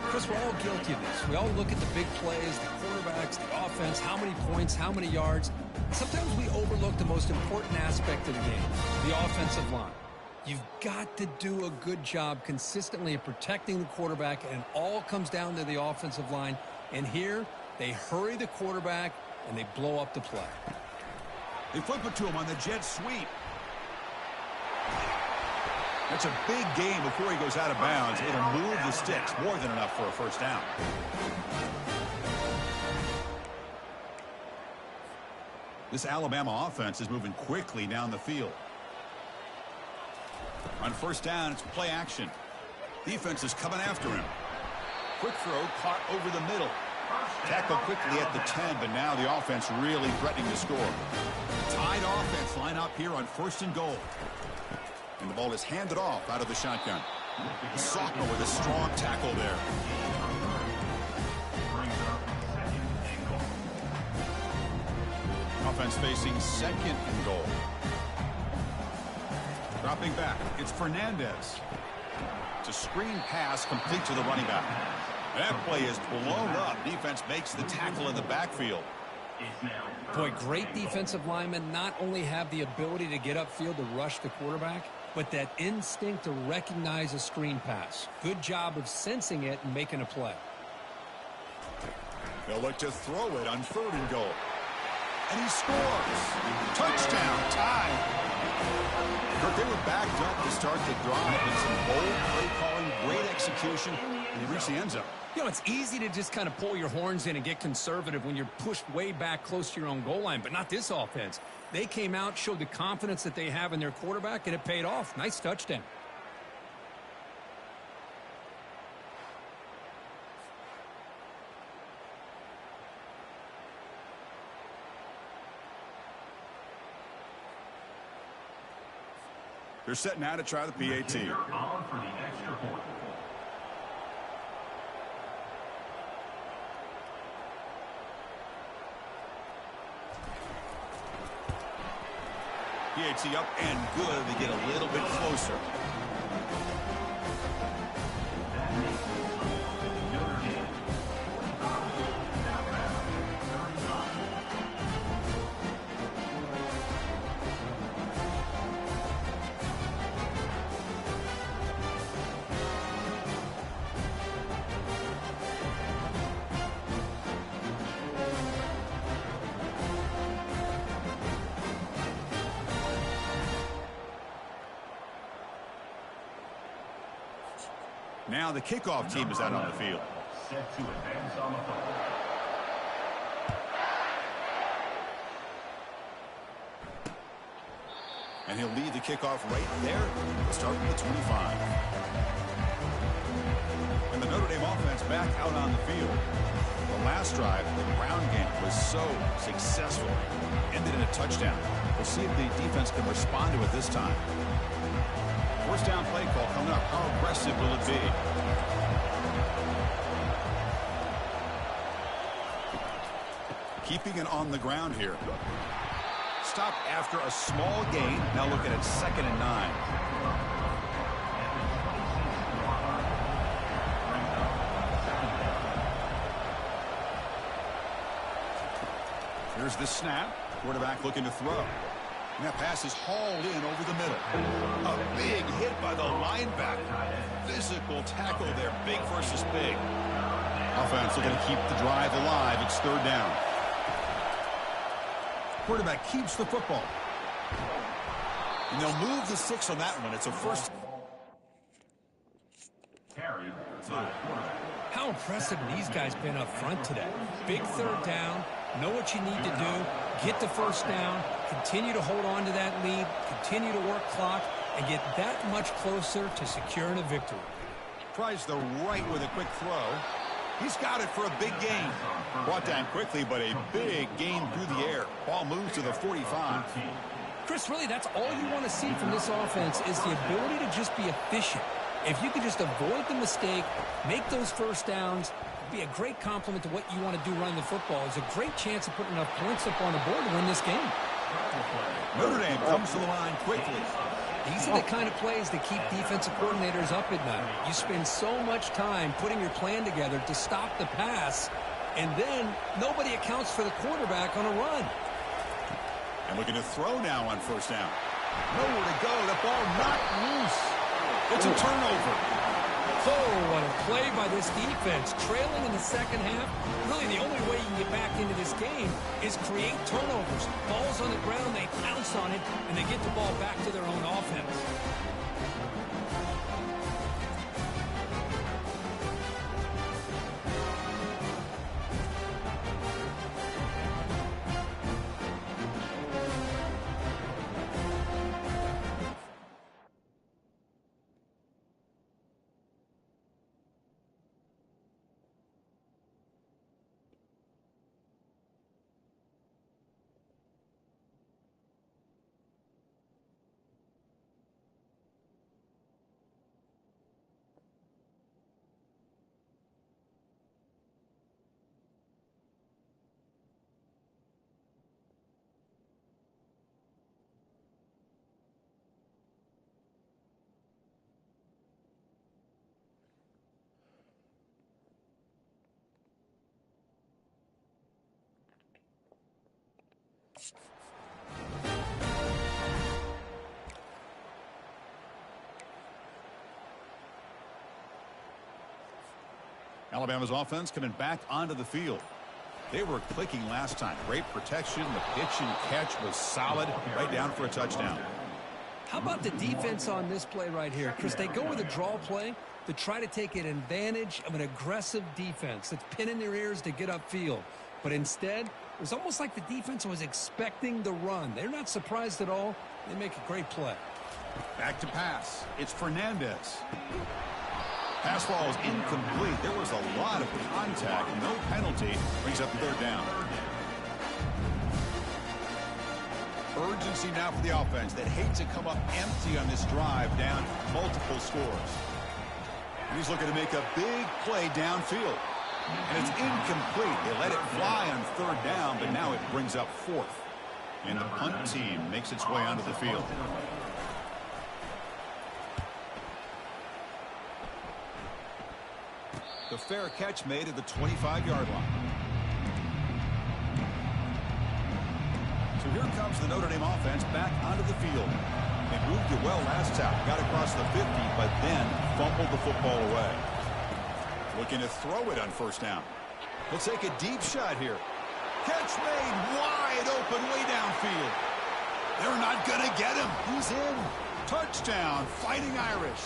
Chris, we're all guilty of this. We all look at the big plays, the quarterbacks, the offense, how many points, how many yards. Sometimes we overlook the most important aspect of the game, the offensive line. You've got to do a good job consistently of protecting the quarterback, and it all comes down to the offensive line. And here, they hurry the quarterback, and they blow up the play. They flip it to him on the jet sweep. That's a big gain before he goes out of bounds. It'll move the sticks more than enough for a first down. This Alabama offense is moving quickly down the field. On first down, it's play action. Defense is coming after him. Quick throw caught over the middle. Tackle quickly at the 10, but now the offense really threatening to score. Tied offense line up here on first and goal. And the ball is handed off out of the shotgun. The sophomore with a strong tackle there. Offense facing second and goal. Dropping back, it's Fernandez. It's a screen pass complete to the running back. That play is blown up. Defense makes the tackle in the backfield. Boy, great defensive linemen not only have the ability to get upfield to rush the quarterback, but that instinct to recognize a screen pass. Good job of sensing it and making a play. They'll look to throw it on 3rd and goal. And he scores. Touchdown, tie. But they were backed up to start the drive, and some bold play calling, great execution, and they reached the end zone. You know, it's easy to just kind of pull your horns in and get conservative when you're pushed way back close to your own goal line, but not this offense. They came out, showed the confidence that they have in their quarterback, and it paid off. Nice touchdown. They're set now to try the PAT. On for the extra point. PAT up and good. They get a little bit closer. Now the kickoff team is out on the field. Set to advance on the football. And he'll lead the kickoff right there. We'll start with the 25. And the Notre Dame offense back out on the field. The last drive, the ground game, was so successful. Ended in a touchdown. We'll see if the defense can respond to it this time. First down play call coming up. How aggressive will it be? Keeping it on the ground here. Stop after a small gain. Now looking at 2nd and 9. Here's the snap. Quarterback looking to throw. And that pass is hauled in over the middle. A big hit by the linebacker. Physical tackle there. Big versus big. Offense looking to keep the drive alive. It's 3rd down. Quarterback keeps the football. And they'll move the 6 on that one. It's a first. Carried by the quarterback. How impressive these guys been up front today. Big 3rd down. Know what you need to do. Get the first down. Continue to hold on to that lead. Continue to work clock. And get that much closer to securing a victory. Tries the right with a quick throw. He's got it for a big gain. Brought down quickly, but a big gain through the air. Ball moves to the 45. Chris, really, that's all you want to see from this offense is the ability to just be efficient. If you can just avoid the mistake, make those first downs, be a great compliment to what you want to do running the football. It's a great chance of putting enough points up on the board to win this game. Notre Dame comes to the line quickly. These are the kind of plays that keep defensive coordinators up at night. You spend so much time putting your plan together to stop the pass, and then nobody accounts for the quarterback on a run. And looking to throw now on first down. Nowhere to go. The ball knocked loose. It's a turnover. Oh, what a play by this defense. Trailing in the second half. Really, the only way you can get back into this game is create turnovers. Ball's on the ground, they pounce on it, and they get the ball back to their own offense. Alabama's offense coming back onto the field. They were clicking last time. Great protection. The pitch and catch was solid. Right down for a touchdown. How about the defense on this play right here? Chris, they go with a draw play to try to take an advantage of an aggressive defense that's pinning their ears to get upfield. But instead, it was almost like the defense was expecting the run. They're not surprised at all. They make a great play. Back to pass. It's Fernandez. Pass ball is incomplete. There was a lot of contact. No penalty. Brings up third down. Urgency now for the offense that hates to come up empty on this drive, down multiple scores. And he's looking to make a big play downfield. And it's incomplete. They let it fly on third down, but now it brings up fourth. And the punt team makes its way onto the field. The fair catch made at the 25-yard line. So here comes the Notre Dame offense back onto the field. They moved it well last time. Got across the 50, but then fumbled the football away. Looking to throw it on first down. He'll take a deep shot here. Catch made wide open way downfield. They're not going to get him. He's in. Touchdown, Fighting Irish.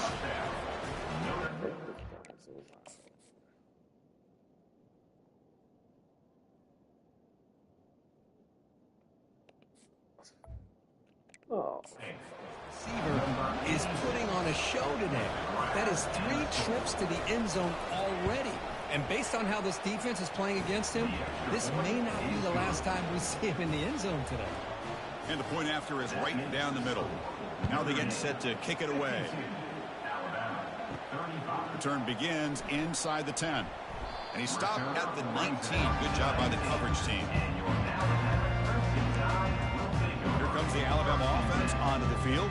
Receiver is putting on a show today. That is 3 trips to the end zone already. And based on how this defense is playing against him, this may not be the last time we see him in the end zone today. And the point after is right down the middle. Now they get set to kick it away. Return begins inside the 10. And he stopped at the 19. Good job by the coverage team. Here comes the Alabama offense onto the field.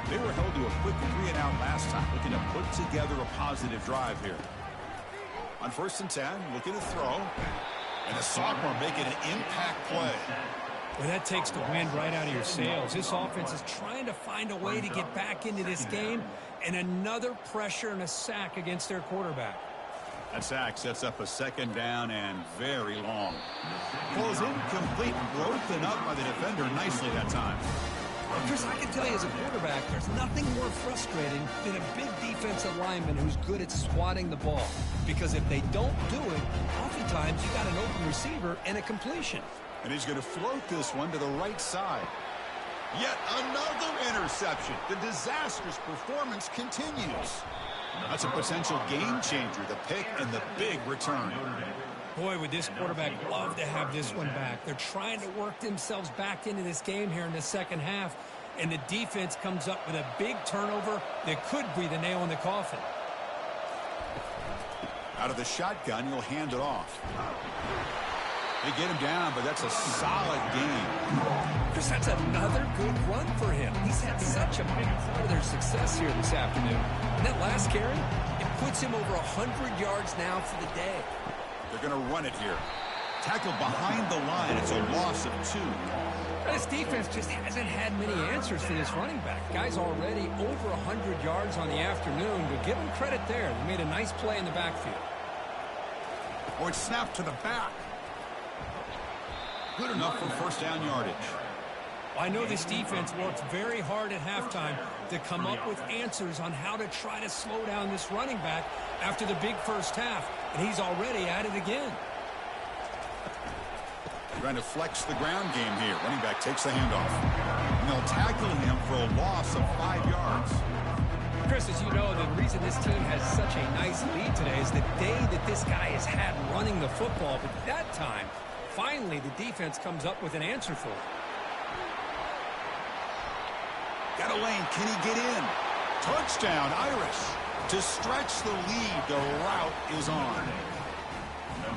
They were held to a quick 3-and-out last time, looking to put together a positive drive here. On 1st and 10, looking to throw. And the sophomore making an impact play. Well, that takes the wind right out of your sails. This offense is trying to find a way to get back into this game, and another pressure and a sack against their quarterback. That sack sets up a 2nd down and very long. Ball is incomplete, broken up by the defender nicely that time. Well, Chris, I can tell you as a quarterback, there's nothing more frustrating than a big defensive lineman who's good at swatting the ball. Because if they don't do it, oftentimes you got an open receiver and a completion. And he's going to float this one to the right side. Yet another interception. The disastrous performance continues. That's a potential game changer, the pick and the big return. Boy, would this quarterback love to have this one back. They're trying to work themselves back into this game here in the second half, and the defense comes up with a big turnover that could be the nail in the coffin. Out of the shotgun, he'll hand it off. They get him down, but that's a solid game. Chris, that's another good run for him. He's had such a big part of their success here this afternoon. And that last carry, it puts him over 100 yards now for the day. They're going to run it here. Tackled behind the line. It's a loss of 2. This defense just hasn't had many answers for this running back. Guy's already over 100 yards on the afternoon, but give him credit there. They made a nice play in the backfield. Oh, it's snapped to the back. Good enough for 1st down yardage. I know this defense worked very hard at halftime to come up with answers on how to try to slow down this running back after the big first half, and he's already at it again. Trying to flex the ground game here. Running back takes the handoff. And they'll tackle him for a loss of 5 yards. Chris, as you know, the reason this team has such a nice lead today is the day that this guy has had running the football. But that time, finally, the defense comes up with an answer for it. Got a lane. Can he get in? Touchdown, Irish. To stretch the lead, the route is on.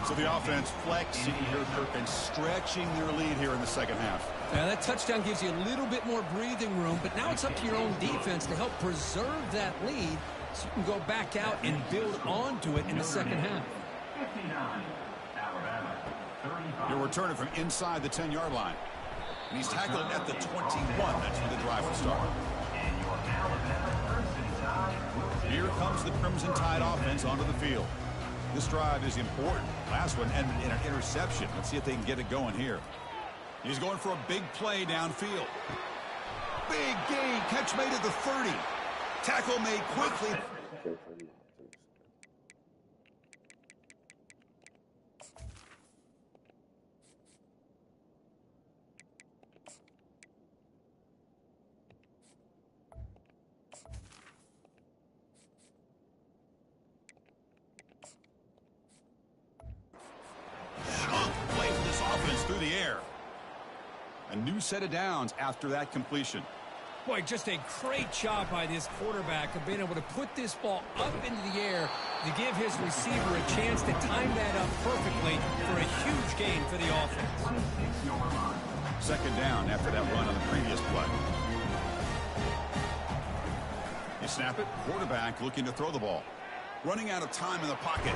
So the offense flexing here, and stretching their lead here in the second half. Now, that touchdown gives you a little bit more breathing room, but now it's up to your own defense to help preserve that lead so you can go back out and build onto it in the second half. You're returning from inside the 10-yard line. And he's tackled at the 21. That's where the drive will start. Here comes the Crimson Tide offense onto the field. This drive is important. Last one ended in an interception. Let's see if they can get it going here. He's going for a big play downfield. Big gain. Catch made at the 30. Tackle made quickly. Through the air. A new set of downs after that completion. Boy, just a great job by this quarterback of being able to put this ball up into the air to give his receiver a chance to time that up perfectly for a huge gain for the offense. Second down after that run on the previous play. You snap it, quarterback looking to throw the ball. Running out of time in the pocket.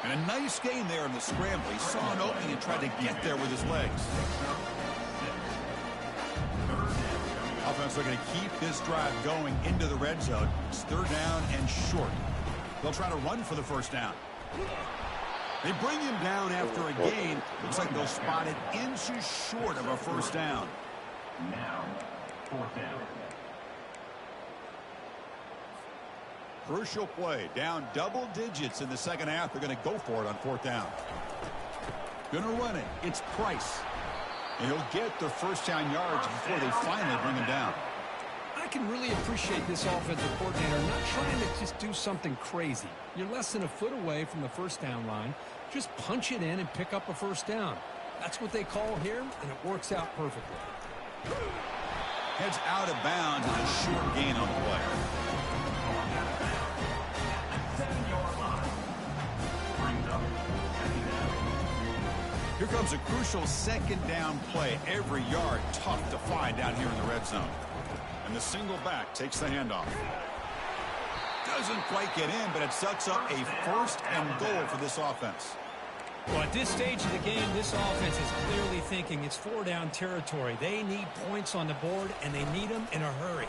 And a nice gain there in the scramble. He saw an opening and tried to get there with his legs. Offense looking to keep this drive going into the red zone. It's third down and short. They'll try to run for the first down. They bring him down after a gain. Looks like they'll spot it inches short of a first down. Now, fourth down. Crucial play. Down double digits in the second half. They're going to go for it on fourth down. Going to run it. It's Price. And he'll get the first down yards before they finally bring him down. I can really appreciate this offensive coordinator not trying to just do something crazy. You're less than a foot away from the first down line. Just punch it in and pick up a first down. That's what they call here, and it works out perfectly. Heads out of bounds and a short gain on the play. Here comes a crucial second down play. Every yard tough to find down here in the red zone. And the single back takes the handoff. Doesn't quite get in, but it sets up a first and goal for this offense. Well, at this stage of the game, this offense is clearly thinking it's four-down territory. They need points on the board, and they need them in a hurry.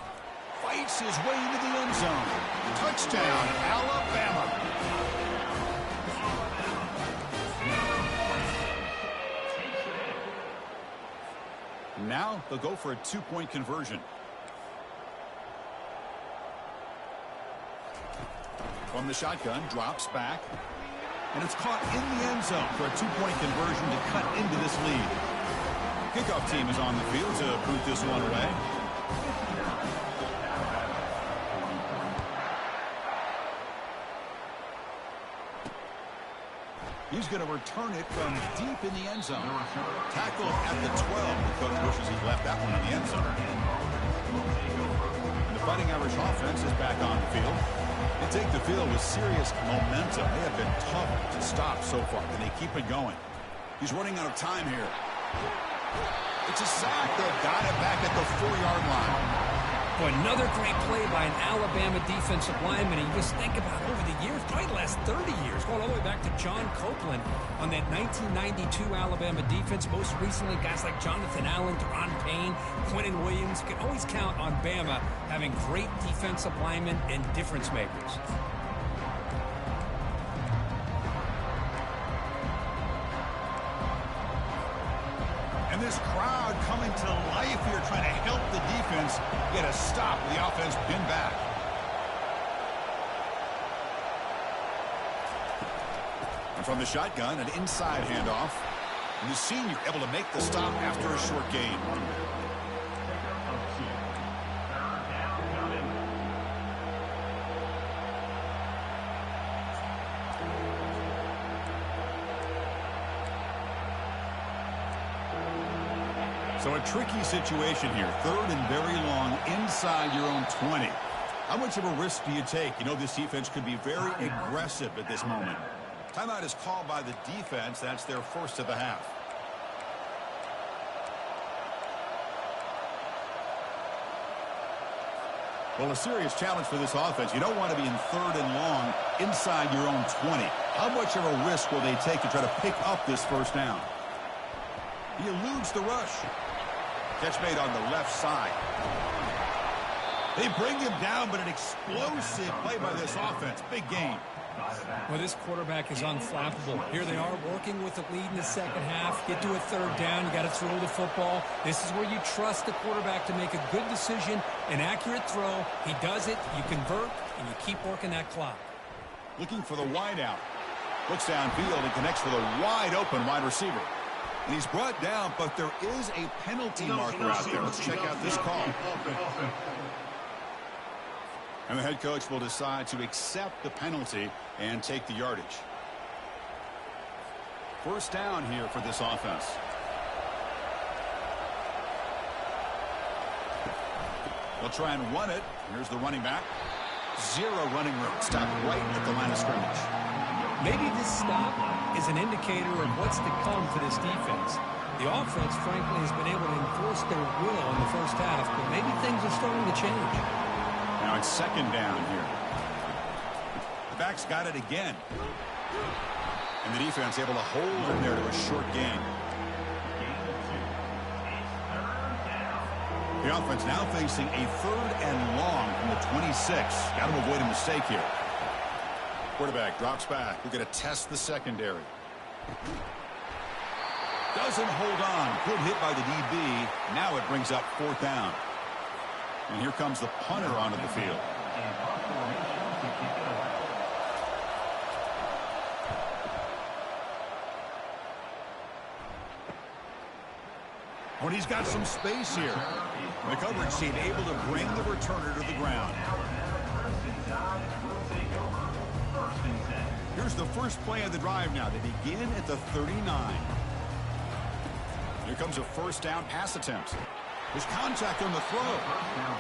Fights his way into the end zone. Touchdown, Alabama. Now they'll go for a two-point conversion. From the shotgun, drops back. And it's caught in the end zone for a two-point conversion to cut into this lead. Kickoff team is on the field to boot this one away. He's going to return it from deep in the end zone. Tackled at the 12. The coach wishes he'd left that one in the end zone. And the Fighting Irish offense is back on the field. They take the field with serious momentum. They have been tough to stop so far, and they keep it going. He's running out of time here. It's a sack. They've got it back at the 4-yard line. Boy, another great play by an Alabama defensive lineman. You just think about over the years, probably the last 30 years, going all the way back to John Copeland on that 1992 Alabama defense. Most recently, guys like Jonathan Allen, Deron Payne, Quentin Williams. You can always count on Bama having great defensive linemen and difference makers. And this crowd coming to life here, trying to help the defense get a stop with the offense pinned back. And from the shotgun, an inside handoff. And the senior able to make the stop after a short gain. So a tricky situation here. Third and very long inside your own 20. How much of a risk do you take? You know this defense could be very aggressive at this moment. Timeout is called by the defense. That's their first of the half. Well, a serious challenge for this offense. You don't want to be in third and long inside your own 20. How much of a risk will they take to try to pick up this first down? He eludes the rush. Catch made on the left side. They bring him down, but an explosive play by this offense. Big game. Well, this quarterback is unflappable. Here they are working with the lead in the second half. Get to a third down. You got to throw the football. This is where you trust the quarterback to make a good decision, an accurate throw. He does it, you convert, and you keep working that clock. Looking for the wide out. Looks downfield and connects with a wide open wide receiver. And he's brought down, but there is a penalty marker out there. Let's check out this call. And the head coach will decide to accept the penalty and take the yardage. First down here for this offense. They'll try and run it. Here's the running back. Zero running room. Stop right at the line of scrimmage. Maybe this stop is an indicator of what's to come for this defense. The offense, frankly, has been able to enforce their will in the first half, but maybe things are starting to change. Now it's second down here. The back's got it again. And the defense able to hold him there to a short gain. The offense now facing a third and long from the 26. Got to avoid a mistake here. Quarterback drops back. We're going to test the secondary. Doesn't hold on. Good hit by the DB. Now it brings up fourth down. And here comes the punter onto the field. When he's got some space here. The coverage team able to bring the returner to the ground. Here's the first play of the drive now. They begin at the 39. Here comes a first down pass attempt. There's contact on the throw.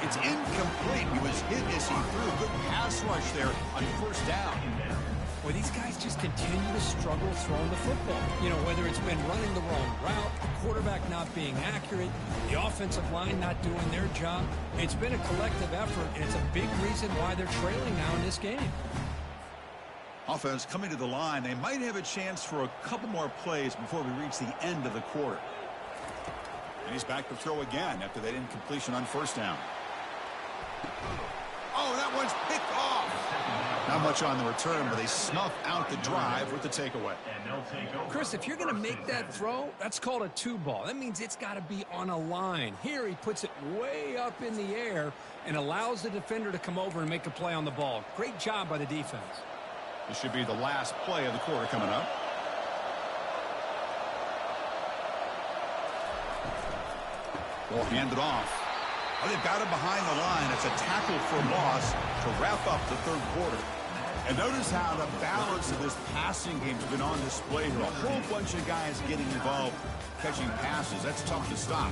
It's incomplete. He was hit as he threw a good pass rush there on first down. Well, these guys just continue to struggle throwing the football. You know, whether it's been running the wrong route, the quarterback not being accurate, the offensive line not doing their job. It's been a collective effort, and it's a big reason why they're trailing now in this game. Offense coming to the line. They might have a chance for a couple more plays before we reach the end of the quarter. And he's back to throw again after that incompletion on first down. Oh, that one's picked off. Not much on the return, but they snuff out the drive with the takeaway. Chris, if you're going to make that throw, that's called a two ball. That means it's got to be on a line. Here he puts it way up in the air and allows the defender to come over and make a play on the ball. Great job by the defense. This should be the last play of the quarter coming up. Will hand it off. Oh, they've got him behind the line. It's a tackle for loss to wrap up the third quarter. And notice how the balance of this passing game has been on display here. A whole bunch of guys getting involved catching passes. That's tough to stop.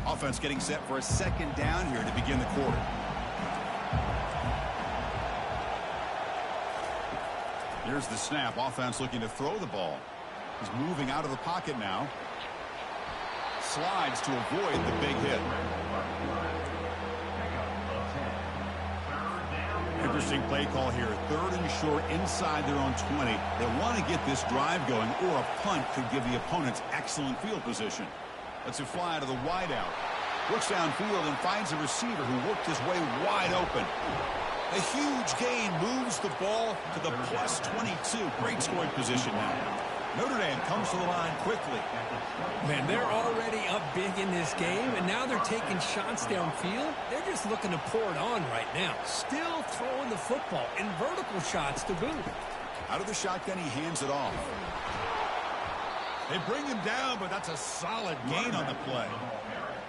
Offense getting set for a second down here to begin the quarter. Here's the snap. Offense looking to throw the ball. He's moving out of the pocket now. Slides to avoid the big hit. Interesting play call here. Third and short inside their own 20. They want to get this drive going, or a punt could give the opponents excellent field position. Lets it fly to the wide out. Looks downfield and finds a receiver who worked his way wide open. A huge gain moves the ball to the plus 22. Great scoring position now. Notre Dame comes to the line quickly. Man, they're already up big in this game, and now they're taking shots downfield. They're just looking to pour it on right now. Still throwing the football, and vertical shots to boot. Out of the shotgun, he hands it off. They bring him down, but that's a solid gain on the play.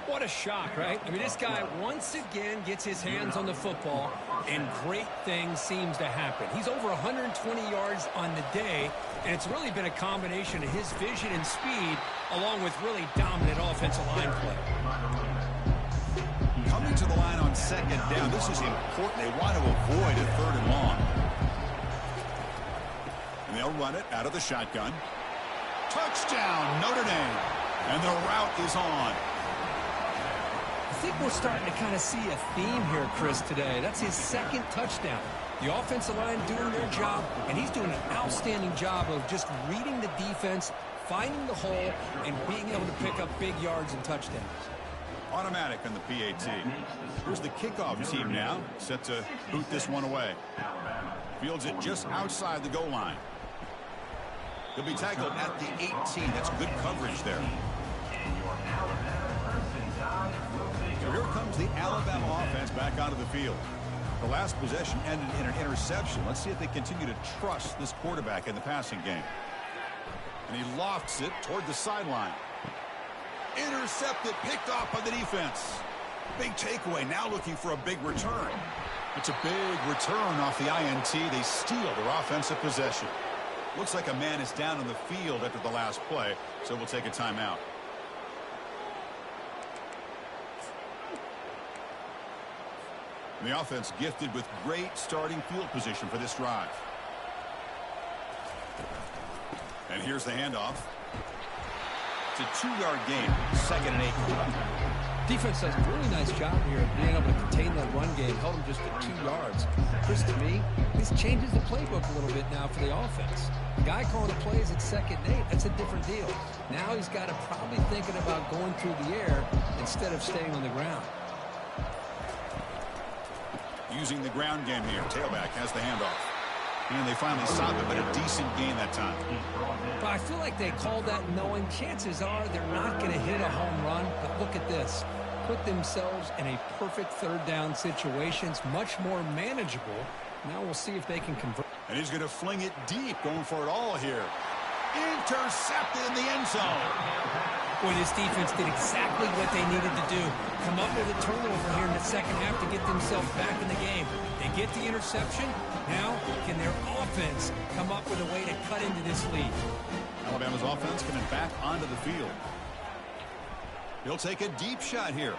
What a shock, right? I mean, this guy once again gets his hands on the football, and great things seems to happen. He's over 120 yards on the day, and it's really been a combination of his vision and speed, along with really dominant offensive line play. Coming to the line on second down, this is important. They want to avoid a third and long. And they'll run it out of the shotgun. Touchdown, Notre Dame. And the route is on. I think we're starting to kind of see a theme here, Chris, today. That's his second touchdown. The offensive line doing their job, and he's doing an outstanding job of just reading the defense, finding the hole, and being able to pick up big yards and touchdowns. Automatic on the PAT. Here's the kickoff team now, set to boot this one away. Fields it just outside the goal line. He'll be tackled at the 18. That's good coverage there. So here comes the Alabama offense back onto the field. The last possession ended in an interception. Let's see if they continue to trust this quarterback in the passing game. And he lofts it toward the sideline. Intercepted, picked off by the defense. Big takeaway, now looking for a big return. It's a big return off the INT. They steal their offensive possession. Looks like a man is down on the field after the last play, so we'll take a timeout. And the offense gifted with great starting field position for this drive. And here's the handoff. It's a 2-yard gain, 2nd and 8. Defense does a really nice job here of being able to contain that run game, held them just at 2 yards. Chris, to me, this changes the playbook a little bit now for the offense. The guy calling the plays at 2nd and 8, that's a different deal. Now he's got to probably thinking about going through the air instead of staying on the ground. Using the ground game here. Tailback has the handoff. And they finally stop it, but a decent gain that time. But I feel like they called that knowing chances are they're not going to hit a home run. But look at this. Put themselves in a perfect 3rd down situation. It's much more manageable. Now we'll see if they can convert. And he's going to fling it deep, going for it all here. Intercepted in the end zone. Boy, this defense did exactly what they needed to do. Come up with a turnover here in the second half to get themselves back in the game. They get the interception. Now, can their offense come up with a way to cut into this lead? Alabama's offense coming back onto the field. He'll take a deep shot here.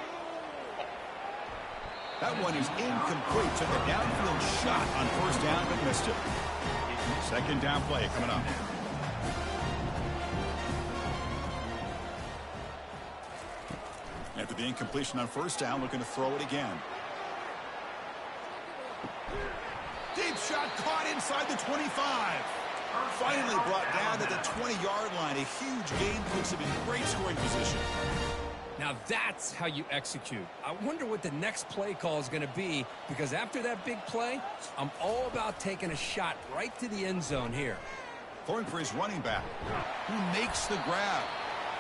That one is incomplete. Took a downfield shot on 1st down, but missed it. 2nd down play coming up. After the incompletion on 1st down, looking to throw it again. Deep shot caught inside the 25. Finally brought down to the 20-yard line. A huge gain puts him in great scoring position. Now that's how you execute. I wonder what the next play call is going to be, because after that big play, I'm all about taking a shot right to the end zone here. Throwing for his running back, who makes the grab.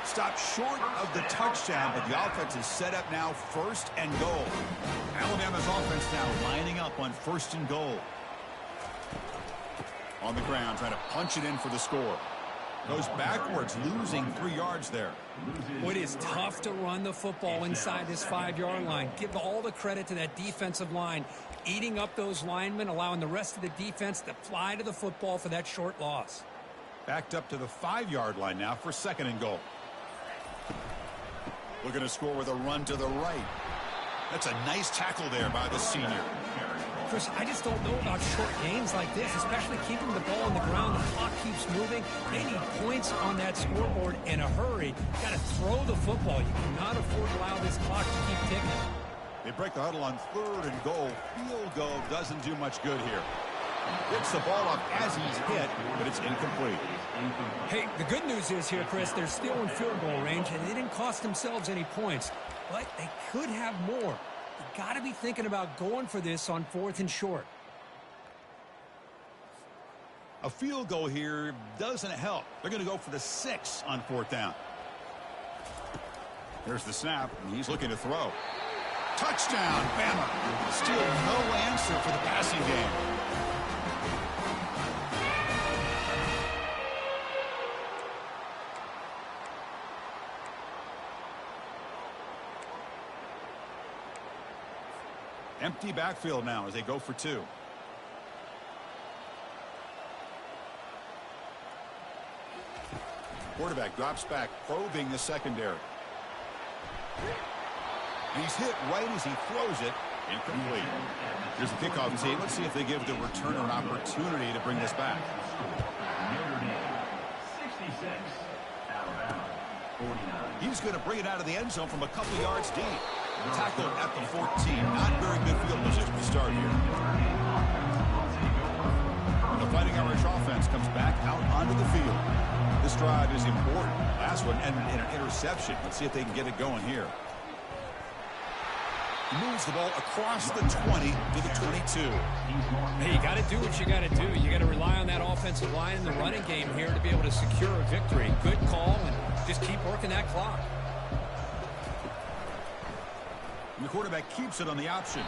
Stopped short of the touchdown, but the offense is set up now 1st and goal. Alabama's offense now lining up on 1st and goal. On the ground, trying to punch it in for the score. Goes backwards, losing 3 yards there. It is tough to run the football inside this 5-yard line. Give all the credit to that defensive line, eating up those linemen, allowing the rest of the defense to fly to the football for that short loss. Backed up to the 5-yard line now for 2nd and goal. Looking to score with a run to the right. That's a nice tackle there by the senior. Chris, I just don't know about short gains like this, especially keeping the ball on the ground. The clock keeps moving. They need points on that scoreboard in a hurry. Got to throw the football. You cannot afford to allow this clock to keep ticking. They break the huddle on 3rd and goal. Field goal doesn't do much good here. Gets the ball up as he's hit, but it's incomplete. Hey, the good news is here, Chris, they're still in field goal range, and they didn't cost themselves any points. But they could have more. You got to be thinking about going for this on 4th and short. A field goal here doesn't help. They're going to go for the 6 on 4th down. There's the snap, and he's looking to throw. Touchdown, Bama. Still no answer for the passing game. Empty backfield now as they go for 2. Quarterback drops back, probing the secondary. And he's hit right as he throws it. Incomplete. Here's the kickoff team. Let's see if they give the returner an opportunity to bring this back. He's going to bring it out of the end zone from a couple yards deep. Tackled at the 14. Not very good field position to start here. Fighting Irish offense comes back out onto the field. This drive is important. Last one and an interception. Let's see if they can get it going here. He moves the ball across the 20 to the 22. Hey, you got to do what you got to do. You got to rely on that offensive line in the running game here to be able to secure a victory. Good call, and just keep working that clock. And the quarterback keeps it on the option.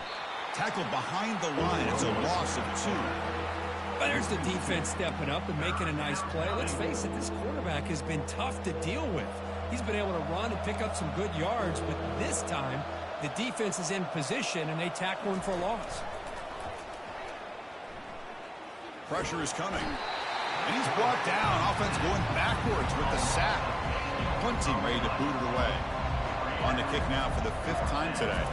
Tackled behind the line. It's a loss of 2. But there's the defense stepping up and making a nice play. Let's face it, this quarterback has been tough to deal with. He's been able to run and pick up some good yards, but this time the defense is in position and they tackle him for a loss. Pressure is coming. And he's brought down. Offense going backwards with the sack. Punting ready to boot it away. On the kick now for the 5th time today.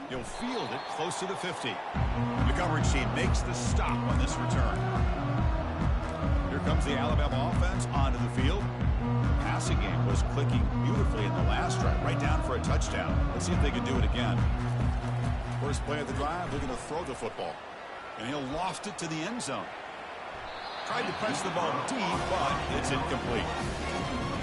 He'll field it close to the 50. The coverage team makes the stop on this return. Here comes the Alabama offense onto the field. The passing game was clicking beautifully in the last drive, right down for a touchdown. Let's see if they can do it again. First play of the drive, looking to throw the football. And he'll loft it to the end zone. Tried to press the ball deep, but it's incomplete.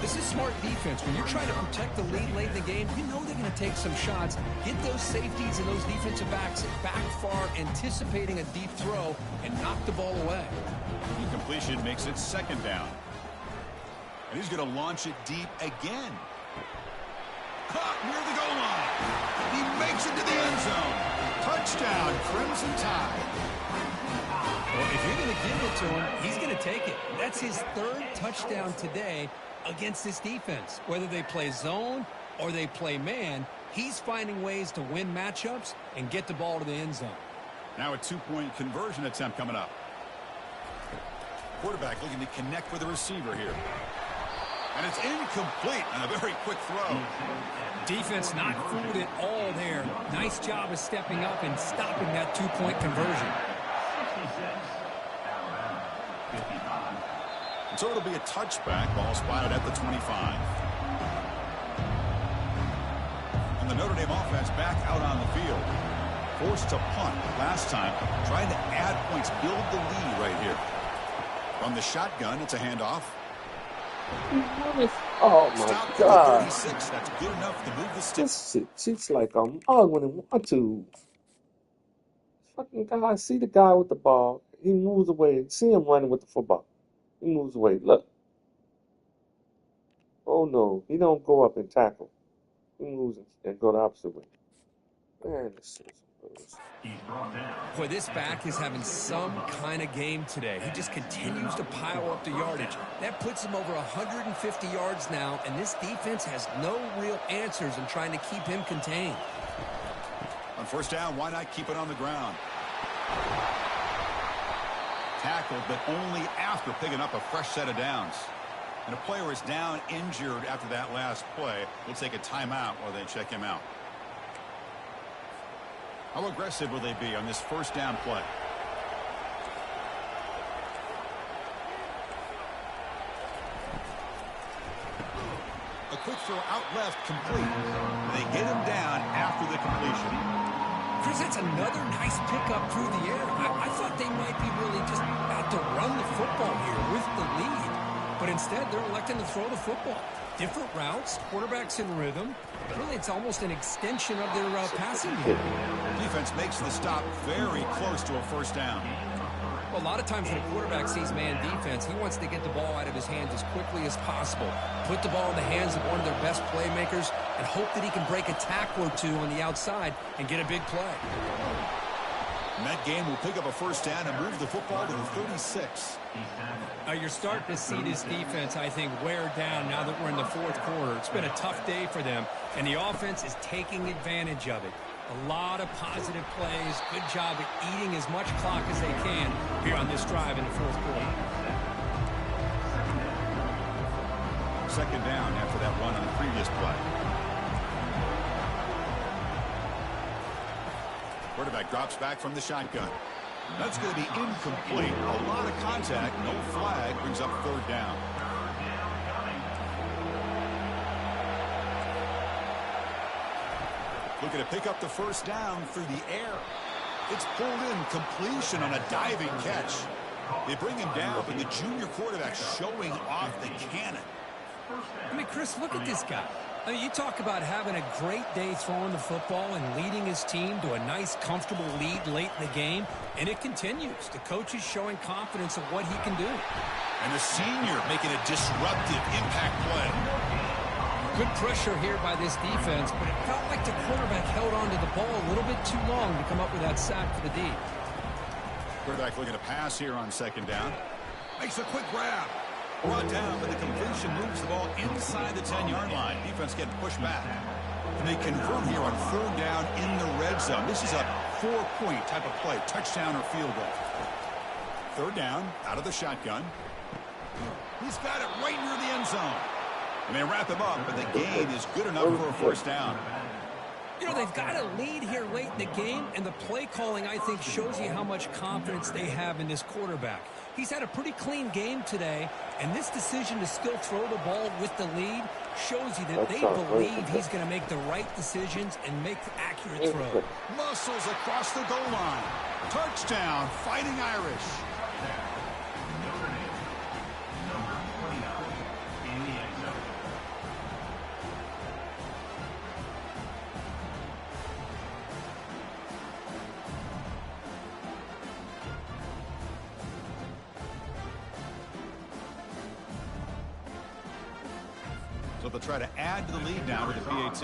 This is smart defense. When you're trying to protect the lead late in the game, you know they're going to take some shots. Get those safeties and those defensive backs back far, anticipating a deep throw, and knock the ball away. Incompletion makes it 2nd down. And he's going to launch it deep again. Caught near the goal line. He makes it to the end zone. Touchdown, Crimson Tide. Well, if you're going to give it to him, he's going to take it. That's his 3rd touchdown today against this defense. Whether they play zone or they play man, he's finding ways to win matchups and get the ball to the end zone. Now a 2-point conversion attempt coming up. Quarterback looking to connect with the receiver here. And it's incomplete on a very quick throw. Defense not fooled at all there. Nice job of stepping up and stopping that 2-point conversion. So it'll be a touchback. Ball spotted at the 25. And the Notre Dame offense back out on the field. Forced to punt last time. Trying to add points, build the lead right here. From the shotgun, it's a handoff. Oh my Stop God. 36. That's good enough to move the stick. This shit, she's like I wouldn't want to. Fucking guy, see the guy with the ball. He moves away. See him running with the football. He moves away. Look. Oh no, he don't go up and tackle. He moves and go the opposite way. Man, this is Boy, this back is having some kind of game today. He just continues to pile up the yardage. That puts him over 150 yards now, and this defense has no real answers in trying to keep him contained. On 1st down, why not keep it on the ground? Tackled, but only after picking up a fresh set of downs. And a player is down injured after that last play. We'll take a timeout while they check him out. How aggressive will they be on this 1st down play? A quick throw out left, complete. They get him down after the completion. Chris, that's another nice pickup through the air. I thought they might be really just about to run the football here with the lead. But instead, they're electing to throw the football. Different routes, quarterbacks in rhythm. Really, it's almost an extension of their passing game. Defense makes the stop very close to a 1st down. Well, a lot of times when a quarterback sees man defense, he wants to get the ball out of his hands as quickly as possible. Put the ball in the hands of one of their best playmakers and hope that he can break a tackle or two on the outside and get a big play. And that game will pick up a 1st down and move the football to the 36. You're starting to see this defense, I think, wear down now that we're in the 4th quarter. It's been a tough day for them, and the offense is taking advantage of it. A lot of positive plays. Good job at eating as much clock as they can here on this drive in the 4th quarter. 2nd down after that one on the previous play. Quarterback drops back from the shotgun. That's going to be incomplete. A lot of contact, no flag, brings up 3rd down. Looking to pick up the first down through the air. It's pulled in, completion on a diving catch. They bring him down, but the junior quarterback showing off the cannon. I mean, Chris, look at this guy. I mean, you talk about having a great day throwing the football and leading his team to a nice, comfortable lead late in the game, and it continues. The coach is showing confidence of what he can do. And the senior making a disruptive impact play. Good pressure here by this defense, but it felt like the quarterback held onto the ball a little bit too long to come up with that sack for the D. Quarterback looking to pass here on second down. Makes a quick grab. Brought down, but the completion moves the ball inside the 10-yard line. Defense getting pushed back. And they convert here on third down in the red zone. This is a 4-point type of play, touchdown or field goal. Third down, out of the shotgun. He's got it right near the end zone. And they wrap him up, but the gain is good enough for a first down. You know, they've got a lead here late in the game, and the play calling, I think, shows you how much confidence they have in this quarterback. He's had a pretty clean game today, and this decision to still throw the ball with the lead shows you that they believe he's going to make the right decisions and make the accurate throw. Muscles across the goal line. Touchdown, Fighting Irish. So they'll try to add to the lead now with the PAT.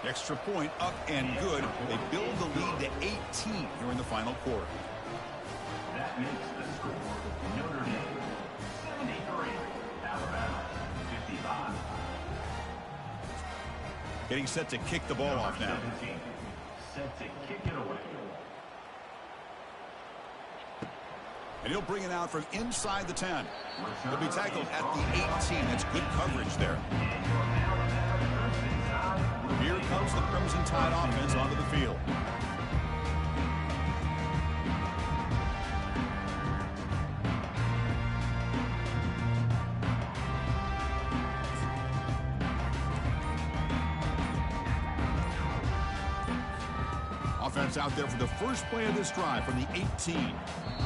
Extra point up and good. They build the lead to 18 here in the final quarter. That makes the score Notre Dame 73, Alabama 55. Getting set to kick the ball off now. 17, set to kick it away. And he'll bring it out from inside the 10. He'll be tackled at the 18. That's good coverage there. Here comes the Crimson Tide offense onto the field. Offense out there for the first play of this drive from the 18.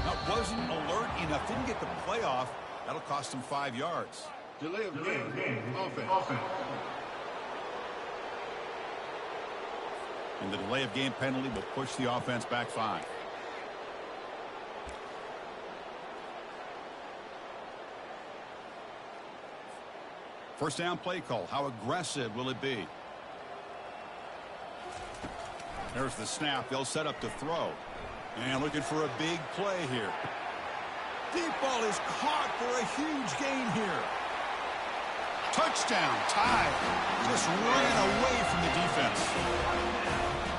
That wasn't alert enough. Didn't get the play off. That'll cost him 5 yards. Delay of game. Offense. And the delay of game penalty will push the offense back 5. First down play call. How aggressive will it be? There's the snap. They'll set up to throw. And looking for a big play here. Deep ball is caught for a huge gain here. Touchdown. Tide just ran away from the defense.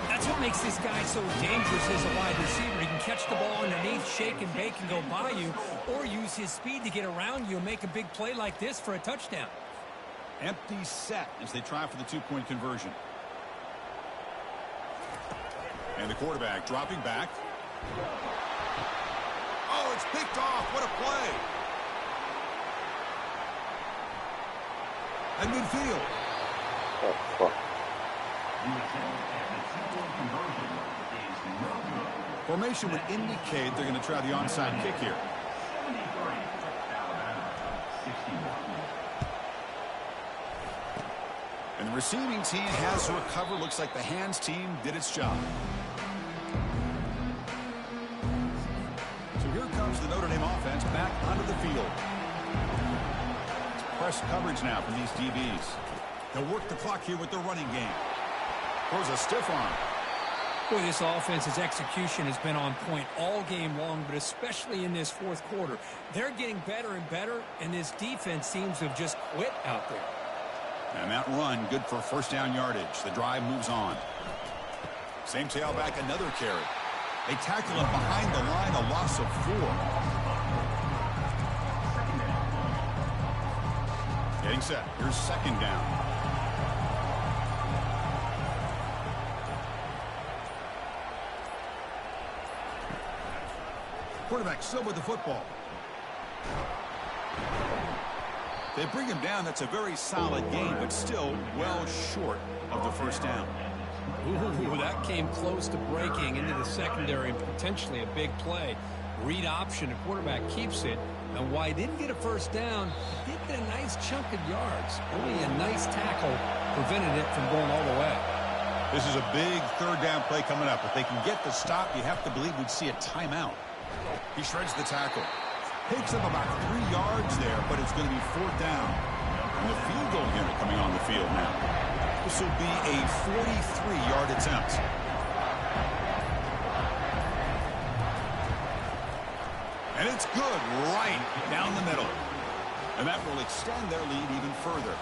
That's what makes this guy so dangerous as a wide receiver. He can catch the ball underneath, shake and bake and go by you, or use his speed to get around you and make a big play like this for a touchdown. Empty set as they try for the 2-point conversion. And the quarterback dropping back. Oh, it's picked off. What a play. At midfield. Oh, fuck. Formation would indicate they're going to try the onside kick here. And the receiving team has to recover. Looks like the hands team did its job. So here comes the Notre Dame offense back onto the field. It's press coverage now from these DBs. They'll work the clock here with the running game. Throws a stiff arm. Boy, this offense's execution has been on point all game long, but especially in this fourth quarter. They're getting better and better, and this defense seems to have just quit out there. And that run, good for first down yardage. The drive moves on. Same tailback, another carry. They tackle him behind the line, a loss of 4. Getting set. Here's second down. Quarterback still with the football. They bring him down. That's a very solid game, but still well short of the first down. Ooh, that came close to breaking into the secondary and potentially a big play. Read option, the quarterback keeps it. And while he didn't get a first down, he did get a nice chunk of yards. Only a nice tackle prevented it from going all the way. This is a big third down play coming up. If they can get the stop, you have to believe we'd see a timeout. He shreds the tackle. Picks up about 3 yards there, but it's going to be fourth down. And the field goal unit coming on the field now. This will be a 43-yard attempt. And it's good right down the middle. And that will extend their lead even further.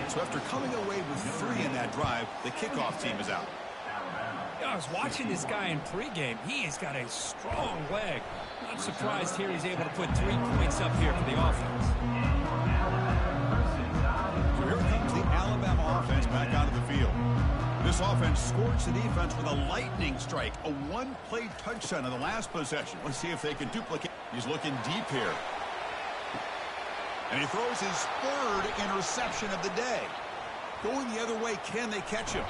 So after coming away with 3 in that drive, the kickoff team is out. Yeah, I was watching this guy in pregame. He has got a strong leg. Not surprised here he's able to put 3 points up here for the offense. So here comes the Alabama offense back out of the field. This offense scorched the defense with a lightning strike, a one-play touchdown in the last possession. Let's see if they can duplicate. He's looking deep here. And he throws his 3rd interception of the day. Going the other way, can they catch him?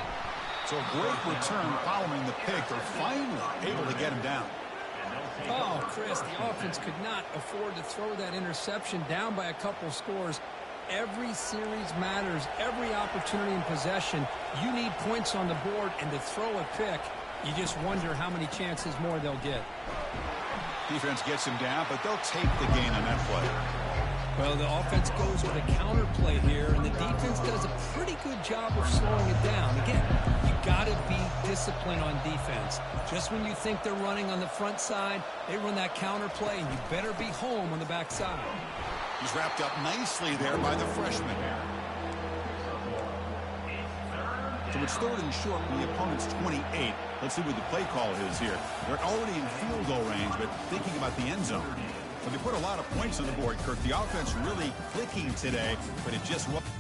So a great return following the pick. They're finally able to get him down. Oh, Chris, the offense could not afford to throw that interception down by a couple scores. Every series matters. Every opportunity in possession, you need points on the board, and to throw a pick, you just wonder how many chances more they'll get. Defense gets him down, but they'll take the gain on that play. Well, the offense goes with a counter play here, and the defense does a pretty good job of slowing it down. Again, you got to be disciplined on defense. Just when you think they're running on the front side, they run that counter play, and you better be home on the back side. He's wrapped up nicely there by the freshman. So it's 3rd and short from the opponent's 28. Let's see what the play call is here. They're already in field goal range, but thinking about the end zone. So they put a lot of points on the board, Kirk. The offense really clicking today, but it just wasn't.